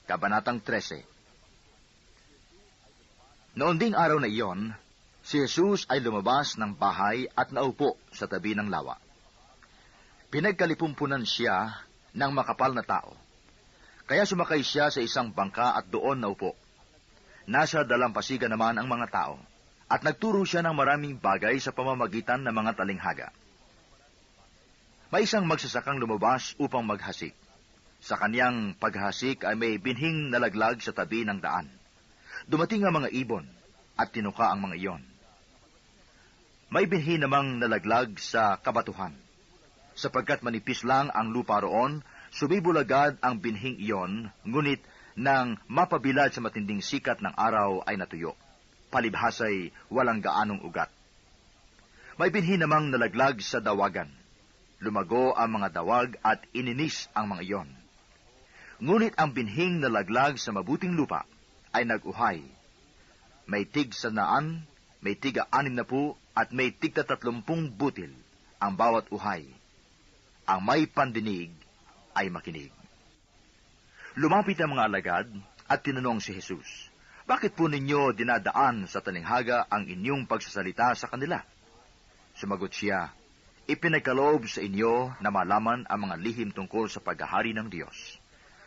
Kabanatang 13. Noon ding araw na iyon, si Jesus ay lumabas ng bahay at naupo sa tabi ng lawa. Pinagkalipumpunan siya ng makapal na tao. Kaya sumakay siya sa isang bangka at doon naupo. Nasa dalampasigan naman ang mga tao, at nagturo siya ng maraming bagay sa pamamagitan ng mga talinghaga. May isang magsasakang lumabas upang maghasik. Sa kaniyang paghasik ay may binhing nalaglag sa tabi ng daan. Dumating ang mga ibon at tinuka ang mga iyon. May binhi namang nalaglag sa kabatuhan. Sapagkat manipis lang ang lupa roon, sumibol agad ang binhing iyon, ngunit nang mapabilad sa matinding sikat ng araw ay natuyo. Palibhasay walang gaanong ugat. May binhi namang nalaglag sa dawagan. Lumago ang mga dawag at ininis ang mga iyon. Ngunit ang binhing nalaglag sa mabuting lupa ay nag-uhay. May tig-100, may tig-60, at may tig-30 butil ang bawat uhay. Ang may pandinig ay makinig. Lumapit ang mga alagad at tinanong si Jesus, "Bakit po ninyo dinadaan sa talinghaga ang inyong pagsasalita sa kanila?" Sumagot siya, "Ipinagkaloob sa inyo na malaman ang mga lihim tungkol sa paghahari ng Diyos.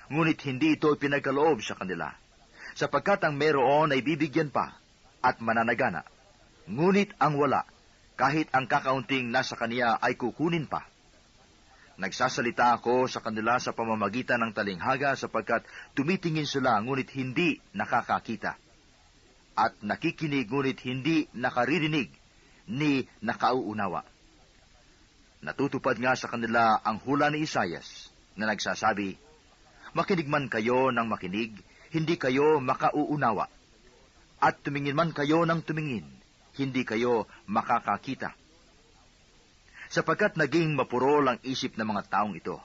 Ngunit hindi ito ipinagkaloob sa kanila, sapagkat ang meron ay bibigyan pa at mananagana. Ngunit ang wala, kahit ang kakaunting nasa kaniya ay kukunin pa. Nagsasalita ako sa kanila sa pamamagitan ng talinghaga sapagkat tumitingin sila ngunit hindi nakakakita, at nakikinig ngunit hindi nakaririnig ni nakauunawa. Natutupad nga sa kanila ang hula ni Isayas na nagsasabi, Makinig man kayo ng makinig, hindi kayo makauunawa. At tumingin man kayo ng tumingin, hindi kayo makakakita. Sapagkat naging mapurol ang isip ng mga taong ito.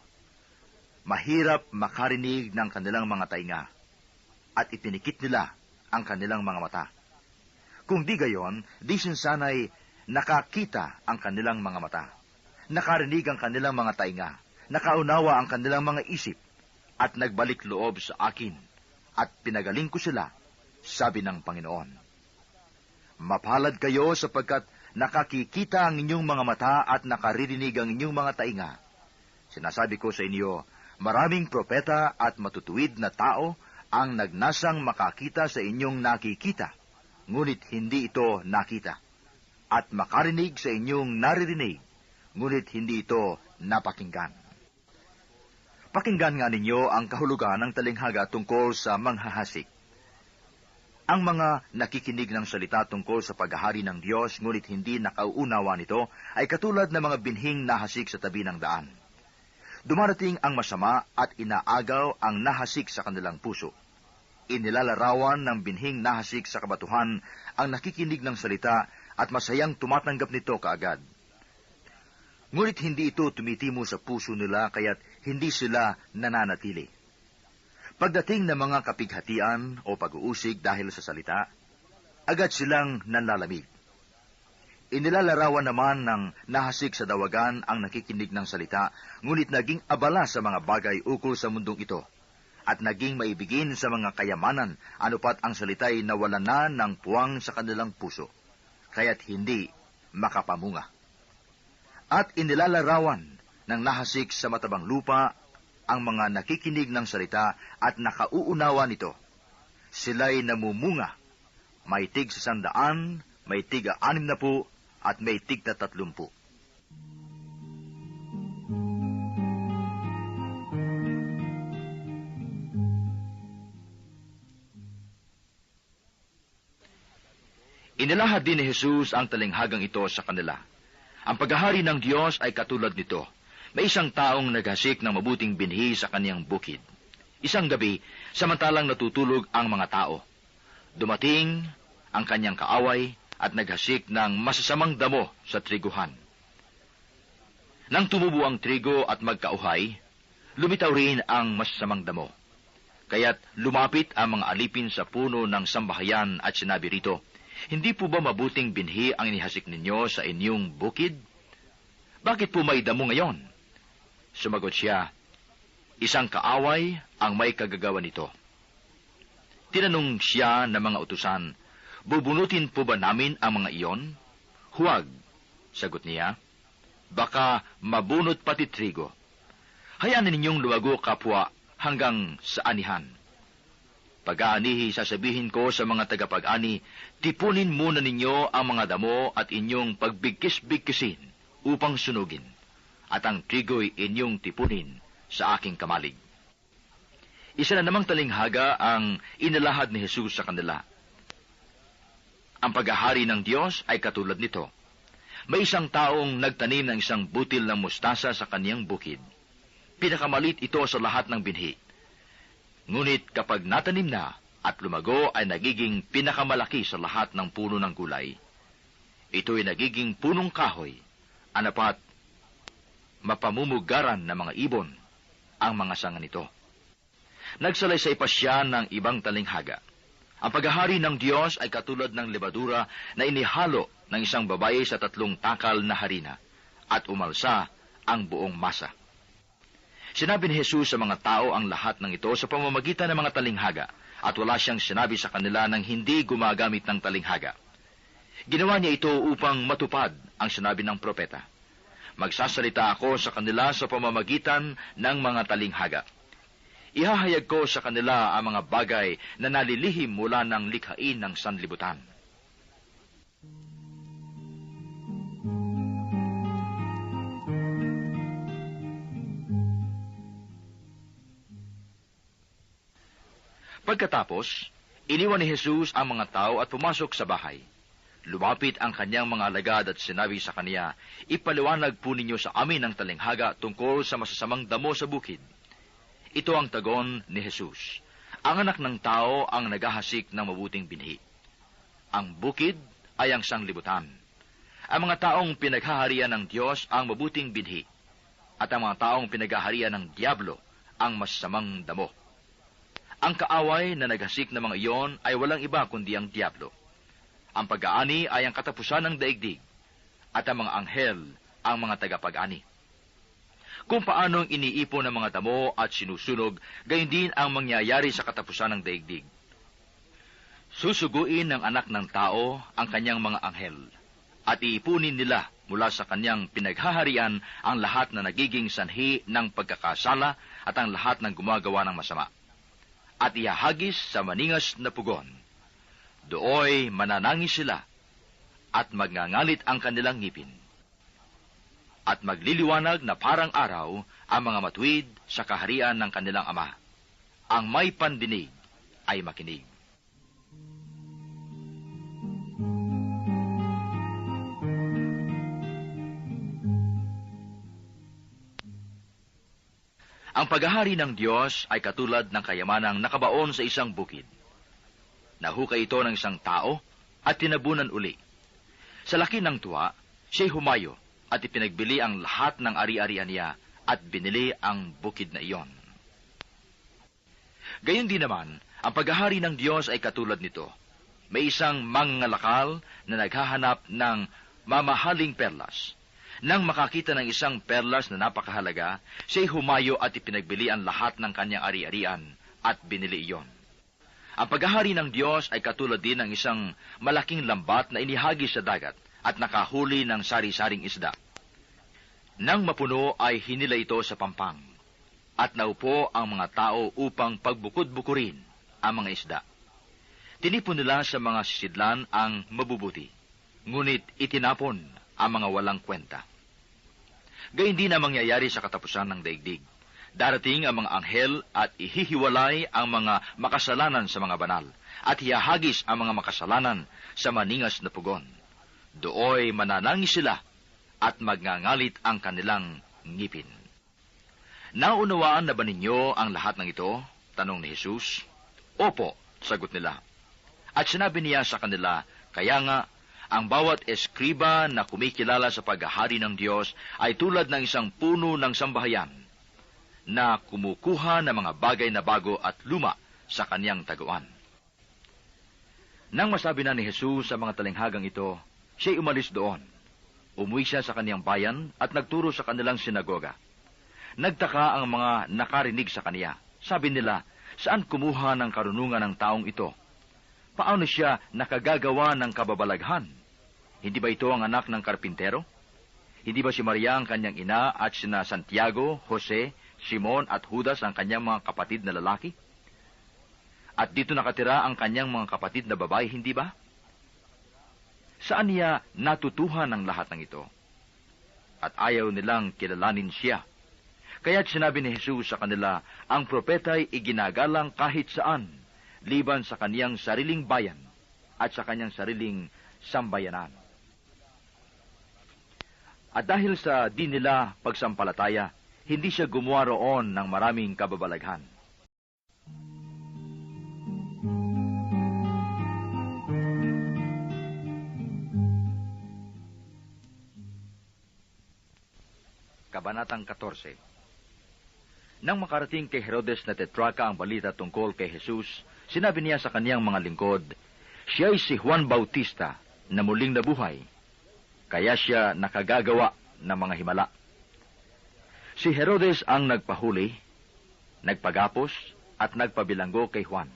Mahirap makarinig ng kanilang mga tainga, at ipinikit nila ang kanilang mga mata. Kung di gayon, di sana'y nakakita ang kanilang mga mata, nakarinig ang kanilang mga tainga, nakaunawa ang kanilang mga isip, at nagbalik loob sa akin, at pinagaling ko sila, sabi ng Panginoon. Mapalad kayo sapagkat nakakikita ang inyong mga mata at nakaririnig ang inyong mga tainga. Sinasabi ko sa inyo, maraming propeta at matutuwid na tao ang nagnasang makakita sa inyong nakikita, ngunit hindi ito nakita, at makarinig sa inyong naririnig, ngunit hindi ito napakinggan. Pakinggan nga ninyo ang kahulugan ng talinghaga tungkol sa manghahasik. Ang mga nakikinig ng salita tungkol sa paghahari ng Diyos, ngunit hindi nakauunawa nito, ay katulad ng mga binhing nahasik sa tabi ng daan. Dumarating ang masama at inaagaw ang nahasik sa kanilang puso. Inilalarawan ng binhing nahasik sa kabatuhan ang nakikinig ng salita at masayang tumatanggap nito kaagad. Ngunit hindi ito tumitimo sa puso nila kaya't hindi sila nananatili. Pagdating ng mga kapighatian o pag-uusig dahil sa salita, agad silang nanlalamig. Inilalarawan naman ng nahasik sa dawagan ang nakikinig ng salita, ngunit naging abala sa mga bagay ukol sa mundong ito, at naging maibigin sa mga kayamanan, anupat ang salita'y nawalan na ng puwang sa kanilang puso, kaya't hindi makapamunga. At inilalarawan ng nahasik sa matabang lupa ang mga nakikinig ng salita at nakauunawa nito. Sila'y namumunga, may tig 100, may tig 60, at may tig 30. Inilahad din ni Jesus ang talinghagang ito sa kanila. Ang paghahari ng Diyos ay katulad nito. May isang taong naghasik ng mabuting binhi sa kaniyang bukid. Isang gabi, samantalang natutulog ang mga tao, dumating ang kanyang kaaway at naghasik ng masasamang damo sa triguhan. Nang tumubo ang trigo at magkauhay, lumitaw rin ang masasamang damo. Kaya't lumapit ang mga alipin sa puno ng sambahayan at sinabi rito, Hindi po ba mabuting binhi ang inihasik ninyo sa inyong bukid? Bakit po may damo ngayon? Sumagot siya, Isang kaaway ang may kagagawa nito. Tinanong siya ng mga utusan, bubunutin po ba namin ang mga iyon? Huwag, sagot niya. Baka mabunot pati trigo. Hayaan ninyong lumago kapwa hanggang sa anihan. Pag-aanihi, sasabihin ko sa mga tagapag-ani, tipunin muna ninyo ang mga damo at inyong pagbigkis-bigkisin upang sunugin, at ang trigo'y inyong tipunin sa aking kamalig. Isa na namang talinghaga ang inalahad ni Jesus sa kanila. Ang paghahari ng Diyos ay katulad nito. May isang taong nagtanim ng isang butil ng mustasa sa kaniyang bukid. Pinakamalit ito sa lahat ng binhi. Ngunit kapag natanim na at lumago ay nagiging pinakamalaki sa lahat ng puno ng gulay. Ito'y nagiging punong kahoy, anapat mapamumugaran ng mga ibon ang mga sanga nito. Nagsalaysay pa siya ng ibang talinghaga. Ang paghahari ng Diyos ay katulad ng lebadura na inihalo ng isang babae sa 3 takal na harina at umalsa ang buong masa. Sinabi ni Jesus sa mga tao ang lahat ng ito sa pamamagitan ng mga talinghaga at wala siyang sinabi sa kanila nang hindi gumagamit ng talinghaga. Ginawa niya ito upang matupad ang sinabi ng propeta. Magsasalita ako sa kanila sa pamamagitan ng mga talinghaga. Ihahayag ko sa kanila ang mga bagay na nalilihim mula ng likhain ng sanlibutan. Pagkatapos, iniwan ni Jesus ang mga tao at pumasok sa bahay. Lumapit ang kanyang mga alagad at sinabi sa kaniya, ipaliwanag po ninyo sa amin ang talinghaga tungkol sa masasamang damo sa bukid. Ito ang tagon ni Jesus. Ang anak ng tao ang naghahasik ng mabuting binhi. Ang bukid ay ang sanglibutan. Ang mga taong pinaghaharian ng Diyos ang mabuting binhi, at ang mga taong pinaghaharian ng Diablo ang masasamang damo. Ang kaaway na naghasik ng mga iyon ay walang iba kundi ang Diablo. Ang pag-aani ay ang katapusan ng daigdig, at ang mga anghel ang mga tagapag-ani. Kung paanong iniipon ng mga damo at sinusunog, gayon din ang mangyayari sa katapusan ng daigdig. Susuguin ng anak ng tao ang kanyang mga anghel, at iipunin nila mula sa kanyang pinaghaharian ang lahat na nagiging sanhi ng pagkakasala at ang lahat ng gumagawa ng masama. At ihahagis sa maningas na pugon. Dooy mananangis sila, at magngangalit ang kanilang ngipin. At magliliwanag na parang araw ang mga matuwid sa kaharian ng kanilang Ama. Ang may pandinig ay makinig. Ang paghahari ng Diyos ay katulad ng kayamanang nakabaon sa isang bukid. Nahukay ito ng isang tao at tinabunan uli. Sa laki ng tuwa, siya'y humayo at ipinagbili ang lahat ng ari-arian niya at binili ang bukid na iyon. Gayon din naman, ang paghahari ng Diyos ay katulad nito. May isang mangngalakal na naghahanap ng mamahaling perlas. Nang makakita ng isang perlas na napakahalaga, siya'y humayo at ipinagbili ang lahat ng kanyang ari-arian at binili iyon. Ang paghahari ng Diyos ay katulad din ng isang malaking lambat na inihagis sa dagat at nakahuli ng sari-saring isda. Nang mapuno ay hinila ito sa pampang, at naupo ang mga tao upang pagbukod-bukurin ang mga isda. Tinipon nila sa mga sisidlan ang mabubuti, ngunit itinapon ang mga walang kwenta. Gayun din ang mangyayari sa katapusan ng daigdig. Darating ang mga anghel at ihihiwalay ang mga makasalanan sa mga banal, at hihahagis ang mga makasalanan sa maningas na pugon. Dooy mananangis sila at magngangalit ang kanilang ngipin. Naunawaan na ba ninyo ang lahat ng ito? Tanong ni Jesus. Opo, sagot nila. At sinabi niya sa kanila, kaya nga, ang bawat eskriba na kumikilala sa paghahari ng Diyos ay tulad ng isang puno ng sambahayan na kumukuha ng mga bagay na bago at luma sa kanyang taguan. Nang masabi na ni Jesus sa mga talinghagang ito, siya'y umalis doon. Umuwi siya sa kaniyang bayan at nagturo sa kanilang sinagoga. Nagtaka ang mga nakarinig sa kaniya. Sabi nila, Saan kumuha ng karunungan ng taong ito? Paano siya nakagagawa ng kababalaghan? Hindi ba ito ang anak ng karpintero? Hindi ba si Maria ang kanyang ina at sina Santiago, Jose, Simon at Judas ang kanyang mga kapatid na lalaki? At dito nakatira ang kanyang mga kapatid na babae, hindi ba? Saan niya natutuhan ang lahat ng ito? At ayaw nilang kilalanin siya. Kaya't sinabi ni Jesus sa kanila, ang propeta'y iginagalang kahit saan, liban sa kaniyang sariling bayan at sa kanyang sariling sambayanan. At dahil sa di nila pagsampalataya, hindi siya gumawa roon ng maraming kababalaghan. Kabanatang 14. Nang makarating kay Herodes na tetrarca ang balita tungkol kay Jesus, sinabi niya sa kaniyang mga lingkod, siya'y si Juan Bautista na muling nabuhay, kaya siya nakagagawa ng mga himala. Si Herodes ang nagpahuli, nagpagapos, at nagpabilanggo kay Juan.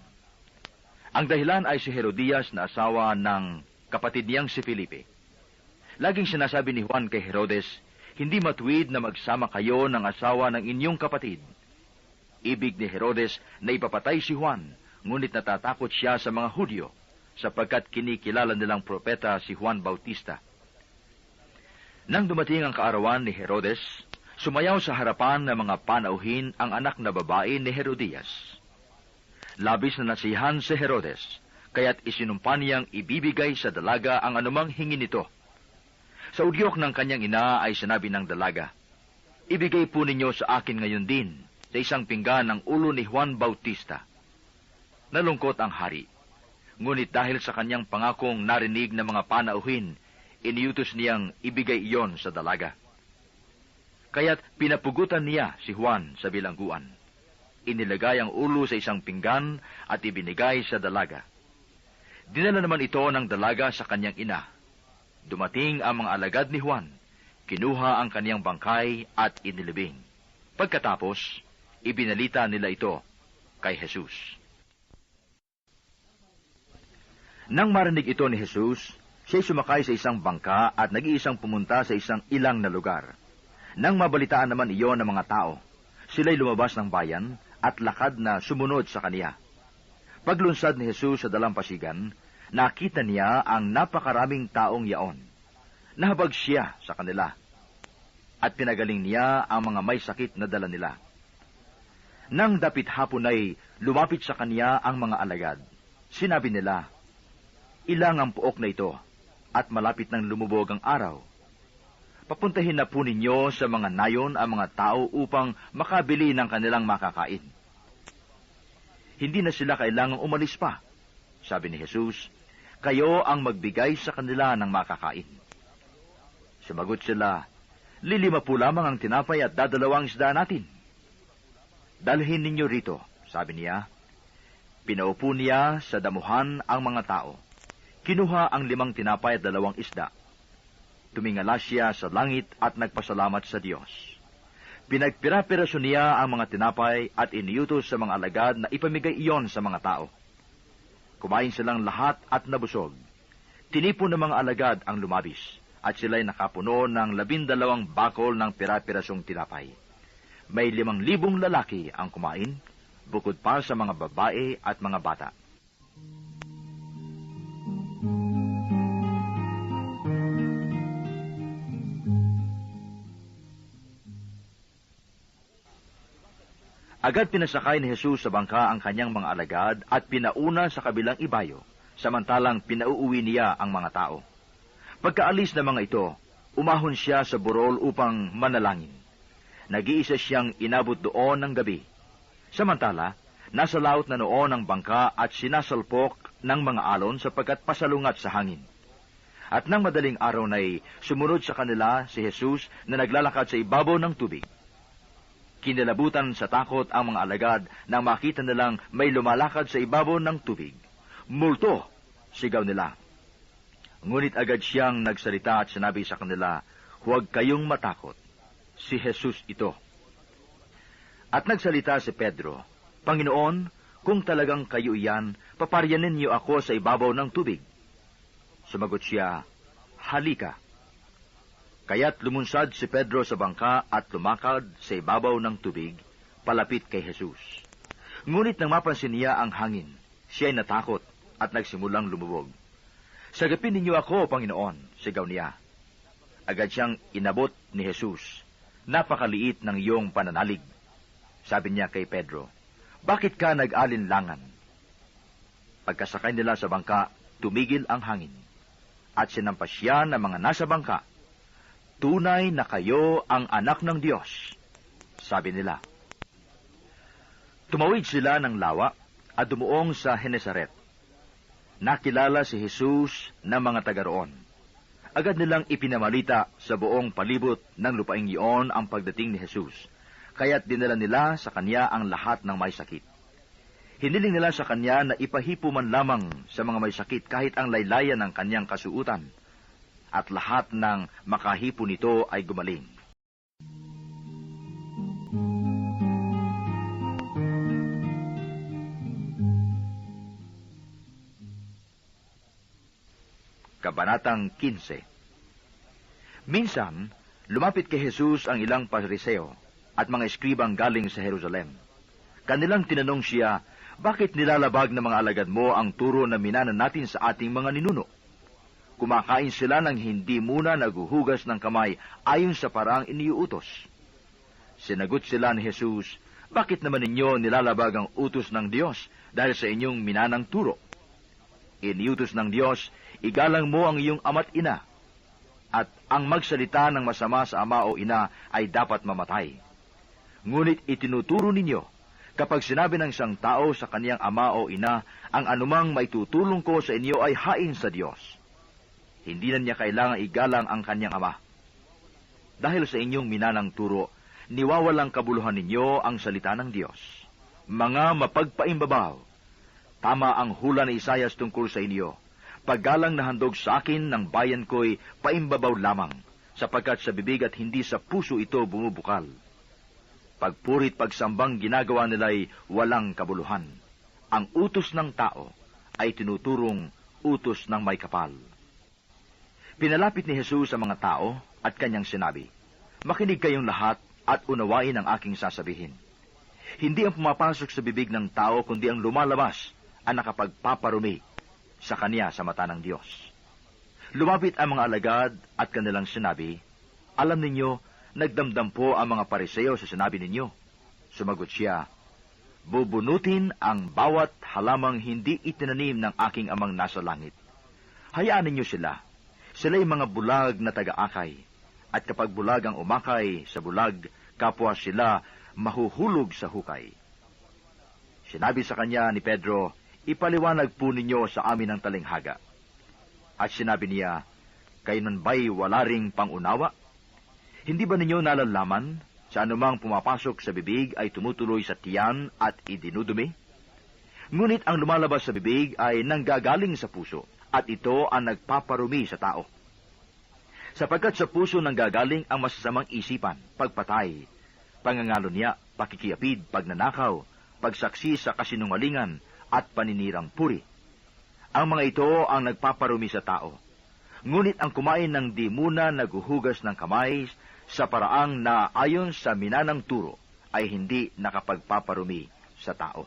Ang dahilan ay si Herodias na asawa ng kapatid niyang si Felipe. Laging sinasabi ni Juan kay Herodes, hindi matuwid na magsama kayo ng asawa ng inyong kapatid. Ibig ni Herodes na ipapatay si Juan, ngunit natatakot siya sa mga Hudyo, sapagkat kinikilala nilang propeta si Juan Bautista. Nang dumating ang kaarawan ni Herodes, sumayaw sa harapan ng mga panauhin ang anak na babae ni Herodias. Labis na nasiyahan si Herodes, kaya't isinumpa niyang ibibigay sa dalaga ang anumang hingin nito. Sa udyok ng kanyang ina ay sinabi ng dalaga, ibigay po ninyo sa akin ngayon din sa isang pinggan ng ulo ni Juan Bautista. Nalungkot ang hari, ngunit dahil sa kanyang pangakong narinig ng mga panauhin, iniutos niyang ibigay iyon sa dalaga. Kaya't pinapugutan niya si Juan sa bilangguan. Inilagay ang ulo sa isang pinggan at ibinigay sa dalaga. Dinala naman ito ng dalaga sa kanyang ina. Dumating ang mga alagad ni Juan, kinuha ang kaniyang bangkay at inilibing. Pagkatapos, ibinalita nila ito kay Jesus. Nang marinig ito ni Jesus, siya'y sumakay sa isang bangka at nag-iisang pumunta sa isang ilang na lugar. Nang mabalitaan naman iyon ng mga tao, sila'y lumabas ng bayan at lakad na sumunod sa kaniya. Paglunsad ni Jesus sa dalampasigan, nakita niya ang napakaraming taong yaon. Nahabag siya sa kanila at pinagaling niya ang mga may sakit na dala nila. Nang dapit hapon ay lumapit sa kaniya ang mga alagad. Sinabi nila, ilang ang puok na ito at malapit nang lumubog ang araw. Papuntahin na po ninyo sa mga nayon ang mga tao upang makabili ng kanilang makakain. Hindi na sila kailangang umalis pa. Sabi ni Jesus, kayo ang magbigay sa kanila ng makakain. Sumagot sila, 5 po lamang ang tinapay at 2 isda natin. Dalhin ninyo rito, sabi niya. Pinaupo niya sa damuhan ang mga tao. Kinuha ang 5 tinapay at 2 isda. Tumingala siya sa langit at nagpasalamat sa Diyos. Pinagpira-piraso niya ang mga tinapay at iniutos sa mga alagad na ipamigay iyon sa mga tao. Kumain silang lahat at nabusog. Tinipon ng mga alagad ang lumabis, at sila'y nakapuno ng 12 bakol ng pira-pirasong tinapay. May 5,000 lalaki ang kumain, bukod pa sa mga babae at mga bata. Agad pinasakay ni Jesus sa bangka ang kanyang mga alagad at pinauna sa kabilang ibayo, samantalang pinauuwi niya ang mga tao. Pagkaalis ng mga ito, umahon siya sa burol upang manalangin. Nag-iisa siyang inabot doon ng gabi. Samantala, nasa laot na noon ang bangka at sinasalpok ng mga alon sapagkat pasalungat sa hangin. At nang madaling araw na'y sumunod sa kanila si Jesus na naglalakad sa ibabaw ng tubig. Kinilabutan sa takot ang mga alagad nang makita nilang may lumalakad sa ibabaw ng tubig. Multo! Sigaw nila. Ngunit agad siyang nagsalita at sinabi sa kanila, huwag kayong matakot. Si Jesus ito. At nagsalita si Pedro, Panginoon, Kung talagang kayo iyan, paparyanin niyo ako sa ibabaw ng tubig. Sumagot siya, halika. Kaya't lumunsad si Pedro sa bangka at lumakad sa ibabaw ng tubig, palapit kay Jesus. Ngunit nang mapansin niya ang hangin, siya'y natakot at nagsimulang lumubog. Sagapin ninyo ako, Panginoon, sigaw niya. Agad siyang inabot ni Jesus. Napakaliit ng iyong pananalig. Sabi niya kay Pedro, bakit ka nag-alinlangan? Pagkasakay nila sa bangka, tumigil ang hangin. At sinampas siya ng mga nasa bangka. Tunay na kayo ang anak ng Diyos, sabi nila. Tumawid sila ng lawa at dumuong sa Genesaret. Nakilala si Jesus ng mga taga roon. Agad nilang ipinamalita sa buong palibot ng lupaing iyon ang pagdating ni Jesus, kaya't dinala nila sa kanya ang lahat ng may sakit. Hiniling nila sa kanya na ipahipo man lamang sa mga may sakit kahit ang laylayan ng kanyang kasuutan, at lahat ng makahipo nito ay gumaling. Kabanatang 15. Minsan, lumapit kay Jesus ang ilang Pariseo at mga eskribang galing sa Jerusalem. Kanilang tinanong siya, bakit nilalabag ng mga alagad mo ang turo na minanan natin sa ating mga ninuno? Kumakain sila nang hindi muna naguhugas ng kamay ayon sa paraang iniuutos. Sinagot sila ni Jesus, bakit naman ninyo nilalabag ang utos ng Diyos dahil sa inyong minanang turo? Iniutos ng Diyos, igalang mo ang iyong ama't ina, at ang magsalita ng masama sa ama o ina ay dapat mamatay. Ngunit itinuturo ninyo, kapag sinabi ng isang tao sa kaniyang ama o ina, ang anumang maitutulong ko sa inyo ay hain sa Diyos. Hindi na niya kailangang igalang ang kaniyang ama. Dahil sa inyong minanang turo, niwawalang kabuluhan ninyo ang salita ng Diyos. Mga mapagpaimbabaw, tama ang hula ni Isaias tungkol sa inyo. Paggalang na handog sa akin ng bayan ko'y paimbabaw lamang, sapagkat sa bibig at hindi sa puso ito bumubukal. Pagpurit pagsambang ginagawa nila'y walang kabuluhan. Ang utos ng tao ay tinuturong utos ng may kapal. Pinalapit ni Jesus sa mga tao at kanyang sinabi, makinig kayong lahat at unawain ang aking sasabihin. Hindi ang pumapasok sa bibig ng tao, kundi ang lumalabas ang nakapagpaparumi sa kanya sa mata ng Diyos. Lumapit ang mga alagad at kanilang sinabi, alam ninyo, nagdamdam po ang mga Pariseo sa sinabi ninyo. Sumagot siya, bubunutin ang bawat halamang hindi itinanim ng aking amang nasa langit. Hayaan ninyo sila. Sila'y mga bulag na taga-akay, at kapag bulag ang umakay sa bulag, kapwa sila mahuhulog sa hukay. Sinabi sa kanya ni Pedro, ipaliwanag po ninyo sa amin ang talinghaga. At sinabi niya, kayo man ba'y wala ring pangunawa? Hindi ba ninyo nalalaman sa anumang pumapasok sa bibig ay tumutuloy sa tiyan at idinudumi? Ngunit ang lumalabas sa bibig ay nanggagaling sa puso, at ito ang nagpaparumi sa tao. Sapagkat sa puso nanggagaling ang masasamang isipan, pagpatay, pangangalunya, pakikiapid, pagnanakaw, pagsaksi sa kasinungalingan, at paninirang puri. Ang mga ito ang nagpaparumi sa tao. Ngunit ang kumain ng di muna naguhugas ng kamay sa paraang na ayon sa minanang turo ay hindi nakapagpaparumi sa tao.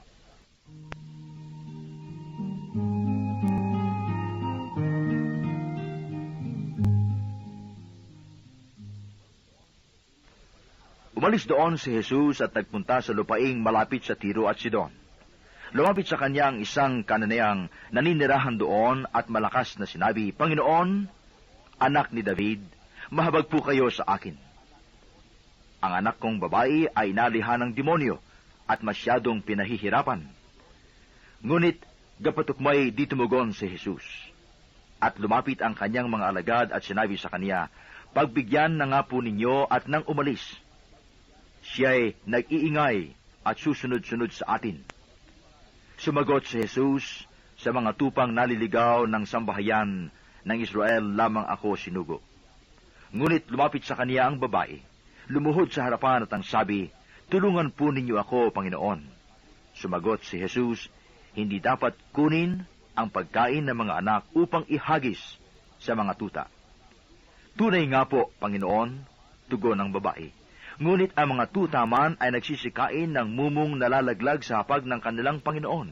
Umalis doon si Jesus at nagpunta sa lupaing malapit sa Tiro at Sidon. Lumapit sa kanya ang isang Kananeang naninirahan doon at malakas na sinabi, Panginoon, anak ni David, mahabag po kayo sa akin. Ang anak kong babae ay nalihan ng demonyo at masyadong pinahihirapan. Ngunit gapatukmay di tumugon si Jesus. At lumapit ang kanyang mga alagad at sinabi sa kanya, pagbigyan na nga po ninyo at nang umalis. Siya'y nag-iingay at susunod-sunod sa atin. Sumagot si Jesus, sa mga tupang naliligaw ng sambahayan ng Israel lamang ako sinugo. Ngunit lumapit sa kaniya ang babae, lumuhod sa harapan at ang sabi, tulungan po ninyo ako, Panginoon. Sumagot si Jesus, hindi dapat kunin ang pagkain ng mga anak upang ihagis sa mga tuta. Tunay nga po, Panginoon, tugon ng babae. Ngunit ang mga tuta man ay nagsisikain ng mumong nalalaglag sa hapag ng kanilang Panginoon.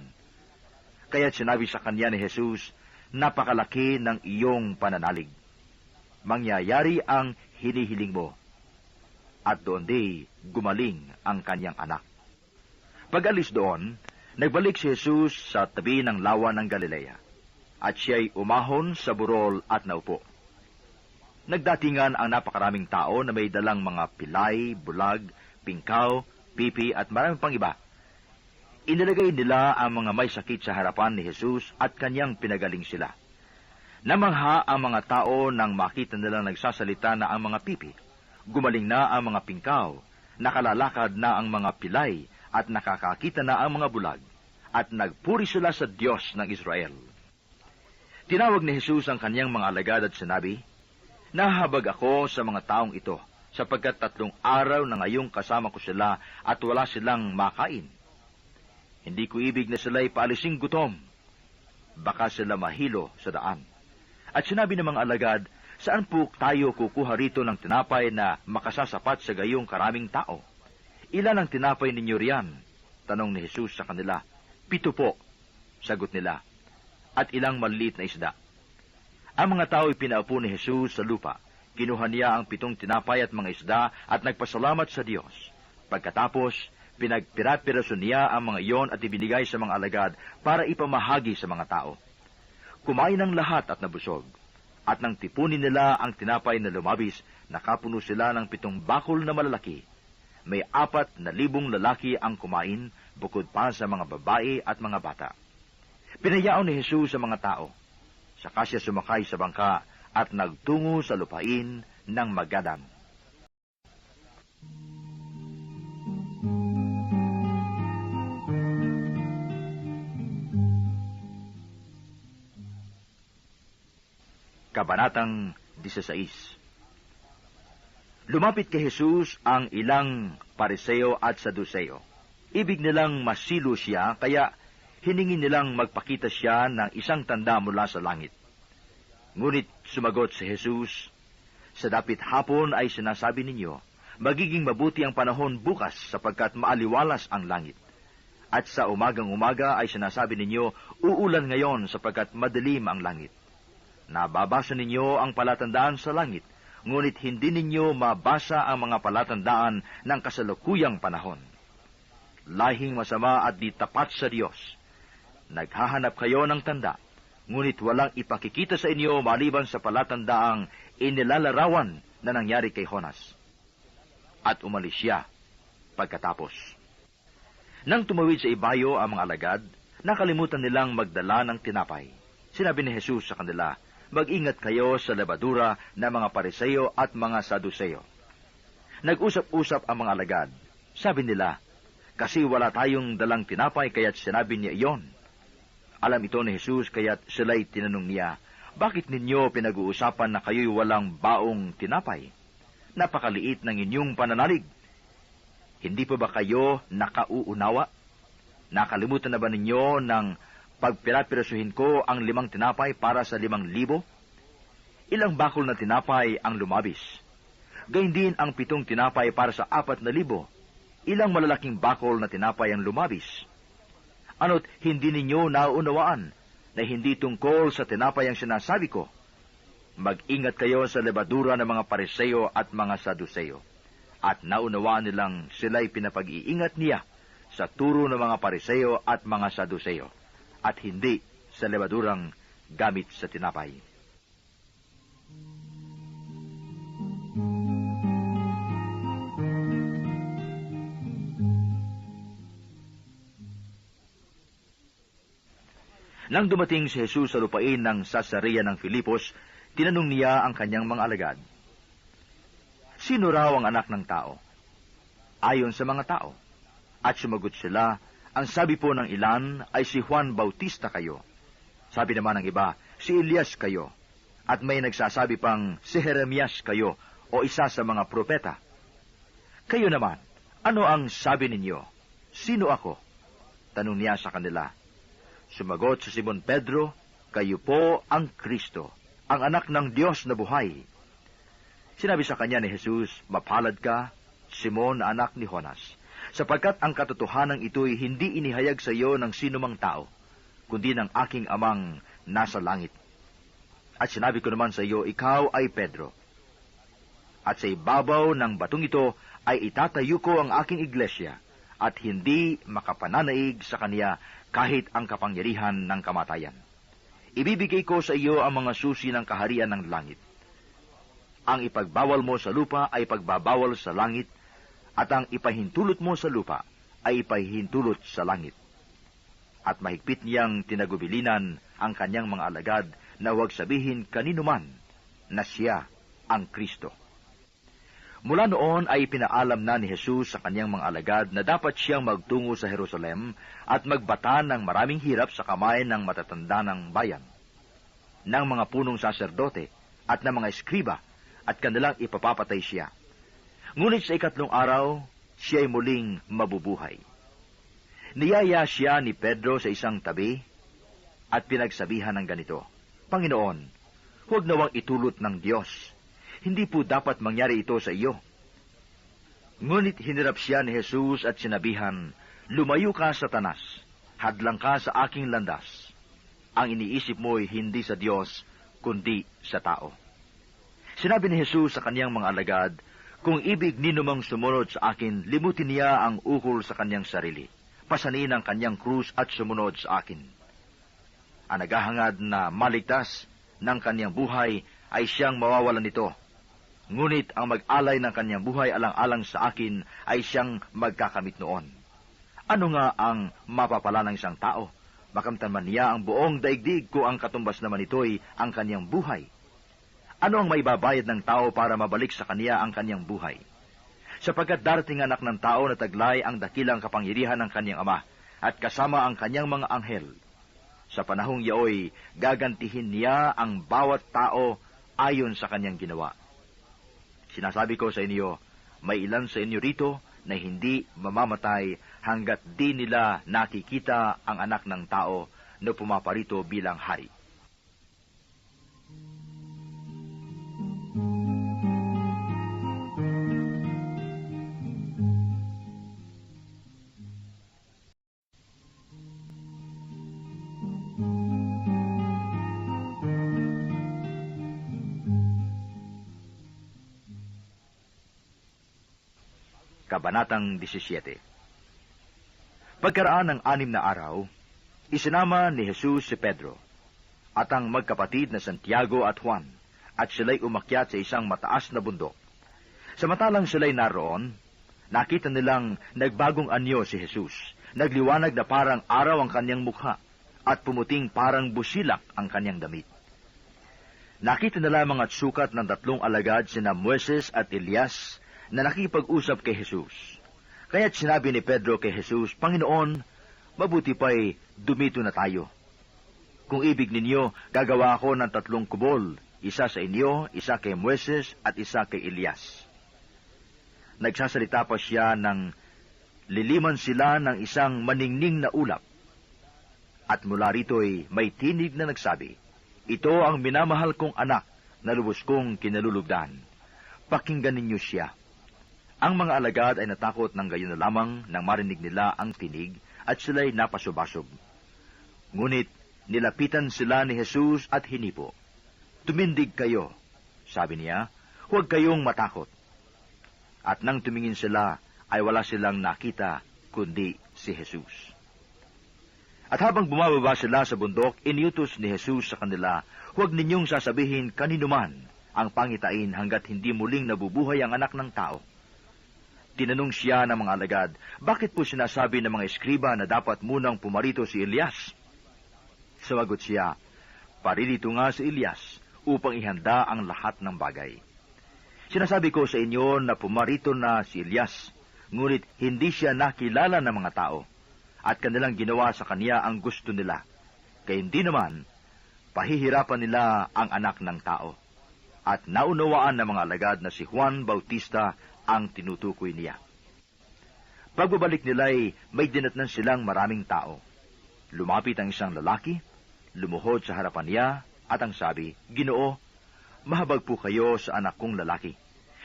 Kaya't sinabi sa kanya ni Jesus, napakalaki ng iyong pananalig. Mangyayari ang hinihiling mo. At doon di gumaling ang kanyang anak. Pag-alis doon, nagbalik si Jesus sa tabi ng lawa ng Galilea, at siya'y umahon sa burol at naupo. Nagdatingan ang napakaraming tao na may dalang mga pilay, bulag, pingkaw, pipi at maraming pang iba. Inilagay nila ang mga may sakit sa harapan ni Jesus at kanyang pinagaling sila. Namangha ang mga tao nang makita nilang nagsasalita na ang mga pipi. Gumaling na ang mga pingkaw, nakalalakad na ang mga pilay, at nakakakita na ang mga bulag, at nagpuri sila sa Diyos ng Israel. Tinawag ni Jesus ang kanyang mga alagad at sinabi, nahahabag ako sa mga taong ito, sapagkat 3 araw na ngayong kasama ko sila at wala silang makain. Hindi ko ibig na sila'y paalising gutom, baka sila mahilo sa daan. At sinabi ng mga alagad, saan po tayo kukuha rito ng tinapay na makasasapat sa gayong karaming tao? Ilan ang tinapay ninyo riyan? Tanong ni Jesus sa kanila. 7 po, sagot nila. At ilang maliliit na isda. Ang mga tao pinaupo ni Jesus sa lupa. Kinuha niya ang 7 tinapay at mga isda at nagpasalamat sa Diyos. Pagkatapos, pinagpirat-piraso niya ang mga iyon at ibinigay sa mga alagad para ipamahagi sa mga tao. Kumain ng lahat at nabusog. At nang tipunin nila ang tinapay na lumabis, nakapuno sila ng 7 bakol na malalaki. May 4,000 lalaki ang kumain, bukod pa sa mga babae at mga bata. Pinayao ni Jesus sa mga tao. Saka siya sumakay sa bangka at nagtungo sa lupain ng Magadan. Kabanatang 16. Lumapit kay Jesus ang ilang Pariseo at Saduseo. Ibig nilang masilo siya, kaya hiningi nilang magpakita siya ng isang tanda mula sa langit. Ngunit sumagot si Jesus, sa dapit hapon ay sinasabi ninyo, magiging mabuti ang panahon bukas sapagkat maaliwalas ang langit. At sa umagang-umaga ay sinasabi ninyo, uulan ngayon sapagkat madilim ang langit. Nababasa ninyo ang palatandaan sa langit, ngunit hindi ninyo mabasa ang mga palatandaan ng kasalukuyang panahon. Lahing masama at di tapat sa Diyos. Naghahanap kayo ng tanda, ngunit walang ipakikita sa inyo maliban sa palatandaang inilalarawan na nangyari kay Jonas. At umalis siya pagkatapos. Nang tumawid sa ibayo ang mga alagad, nakalimutan nilang magdala ng tinapay. Sinabi ni Jesus sa kanila, mag-ingat kayo sa lebadura ng mga Pariseo at mga Saduseo. Nag-usap-usap ang mga alagad. Sabi nila, kasi wala tayong dalang tinapay kaya't sinabi niya iyon. Alam ito ni Jesus kaya't sila'y tinanong niya, bakit ninyo pinag-uusapan na kayo'y walang baong tinapay? Napakaliit ng inyong pananalig. Hindi pa ba kayo nakauunawa? Nakalimutan na ba ninyo ng pagpirapirasuhin ko ang 5 tinapay para sa 5,000? Ilang bakol na tinapay ang lumabis? Gayun din ang 7 tinapay para sa 4,000. Ilang malalaking bakol na tinapay ang lumabis? Ano't hindi ninyo nauunawaan na hindi tungkol sa tinapay ang sinasabi ko? Mag-ingat kayo sa lebadura ng mga Pariseo at mga Saduseo. At naunawaan nilang sila'y pinapag-iingat niya sa turo ng mga Pariseo at mga Saduseo, at hindi sa lebadurang gamit sa tinapay. Nang dumating si Jesus sa lupain ng Cesarea ng Filipos, tinanong niya ang kanyang mga alagad, sino raw ang anak ng tao? Ayon sa mga tao. At sumagot sila, ang sabi po ng ilan ay si Juan Bautista kayo. Sabi naman ng iba, si Elias kayo. At may nagsasabi pang si Jeremias kayo o isa sa mga propeta. Kayo naman, ano ang sabi ninyo? Sino ako? Tanong niya sa kanila. Sumagot si Simon Pedro, kayo po ang Kristo, ang anak ng Diyos na buhay. Sinabi sa kanya ni Jesus, mapalad ka, Simon na anak ni Jonas, sapagkat ang katotohanan ito'y hindi inihayag sa iyo ng sinumang tao, kundi ng aking amang nasa langit. At sinabi ko naman sa iyo, ikaw ay Pedro. At sa ibabaw ng batong ito ay itatayo ko ang aking iglesia, at hindi makapananaig sa kaniya kahit ang kapangyarihan ng kamatayan. Ibibigay ko sa iyo ang mga susi ng kaharian ng langit. Ang ipagbawal mo sa lupa ay pagbabawal sa langit, at ang ipahintulot mo sa lupa ay ipahintulot sa langit. At mahigpit niyang tinagubilinan ang kanyang mga alagad na huwag sabihin kanino man na siya ang Kristo. Mula noon ay pinaalam na ni Jesus sa kanyang mga alagad na dapat siyang magtungo sa Jerusalem at magbata ng maraming hirap sa kamay ng matatanda ng bayan, ng mga punong saserdote at ng mga eskriba, at kanilang ipapapatay siya. Ngunit sa 3 araw, siya ay muling mabubuhay. Niyaya siya ni Pedro sa isang tabi at pinagsabihan ng ganito, Panginoon, huwag nawang itulot ng Diyos. Hindi po dapat mangyari ito sa iyo. Ngunit hinirap siya ni Jesus at sinabihan, lumayo ka, Satanas, hadlang ka sa aking landas. Ang iniisip mo'y hindi sa Diyos, kundi sa tao. Sinabi ni Jesus sa kaniyang mga alagad, kung ibig ninumang sumunod sa akin, limutin niya ang ukol sa kaniyang sarili. Pasanin ang kaniyang krus at sumunod sa akin. Ang naghahangad na maligtas ng kaniyang buhay ay siyang mawawalan nito. Ngunit ang mag-alay ng kanyang buhay alang-alang sa akin ay siyang magkakamit noon. Ano nga ang mapapala ng isang tao? Makamtan man niya ang buong daigdig kung ang katumbas naman ito'y ang kanyang buhay. Ano ang maibabayad ng tao para mabalik sa kaniya ang kanyang buhay? Sapagkat darating anak ng tao na taglay ang dakilang kapangyarihan ng kanyang ama at kasama ang kanyang mga anghel. Sa panahong yaoy, gagantihin niya ang bawat tao ayon sa kanyang ginawa. Sinasabi ko sa inyo, may ilan sa inyo rito na hindi mamamatay hanggat di nila nakikita ang anak ng tao na pumaparito bilang hari. Kabanatang 17. Pagkaraan ng 6 na araw, isinama ni Jesus si Pedro at ang magkapatid na Santiago at Juan, at sila'y umakyat sa isang mataas na bundok. Samantalang sila'y naroon, nakita nilang nagbagong anyo si Jesus. Nagliwanag na parang araw ang kanyang mukha, at pumuting parang busilak ang kanyang damit. Nakita nila mga sukat ng 3 alagad sina Moises at Elias na nakipag-usap kay Jesus. Kaya't sinabi ni Pedro kay Jesus, Panginoon, mabuti pa'y dumito na tayo. Kung ibig ninyo, gagawa ako ng 3 kubol, isa sa inyo, isa kay Moises at isa kay Elias. Nagsasalita pa siya ng liliman sila ng isang maningning na ulap. At mula rito'y may tinig na nagsabi, ito ang minamahal kong anak na lubos kong kinalulugdan. Pakinggan ninyo siya. Ang mga alagad ay natakot ng gayon na lamang nang marinig nila ang tinig at sila'y napasubasog. Ngunit nilapitan sila ni Jesus at hinipo. Tumindig kayo, sabi niya, huwag kayong matakot. At nang tumingin sila, ay wala silang nakita kundi si Jesus. At habang bumababa sila sa bundok, iniutos ni Jesus sa kanila, huwag ninyong sasabihin kanino man ang pangitain hanggat hindi muling nabubuhay ang anak ng tao. Tinanong siya ng mga alagad, bakit po sinasabi ng mga eskriba na dapat munang pumarito si Elias? Sumagot siya, paririto nga si Elias upang ihanda ang lahat ng bagay. Sinasabi ko sa inyo na pumarito na si Elias, ngunit hindi siya nakilala ng mga tao, at kanilang ginawa sa kaniya ang gusto nila. Kaya hindi naman, pahihirapan nila ang anak ng tao. At naunawaan ng mga alagad na si Juan Bautista ang tinutukoy niya. Pagbabalik nila'y may dinatnan silang maraming tao. Lumapit ang isang lalaki, lumuhod sa harapan niya, at ang sabi, "Ginoo, mahabag po kayo sa anak kong lalaki.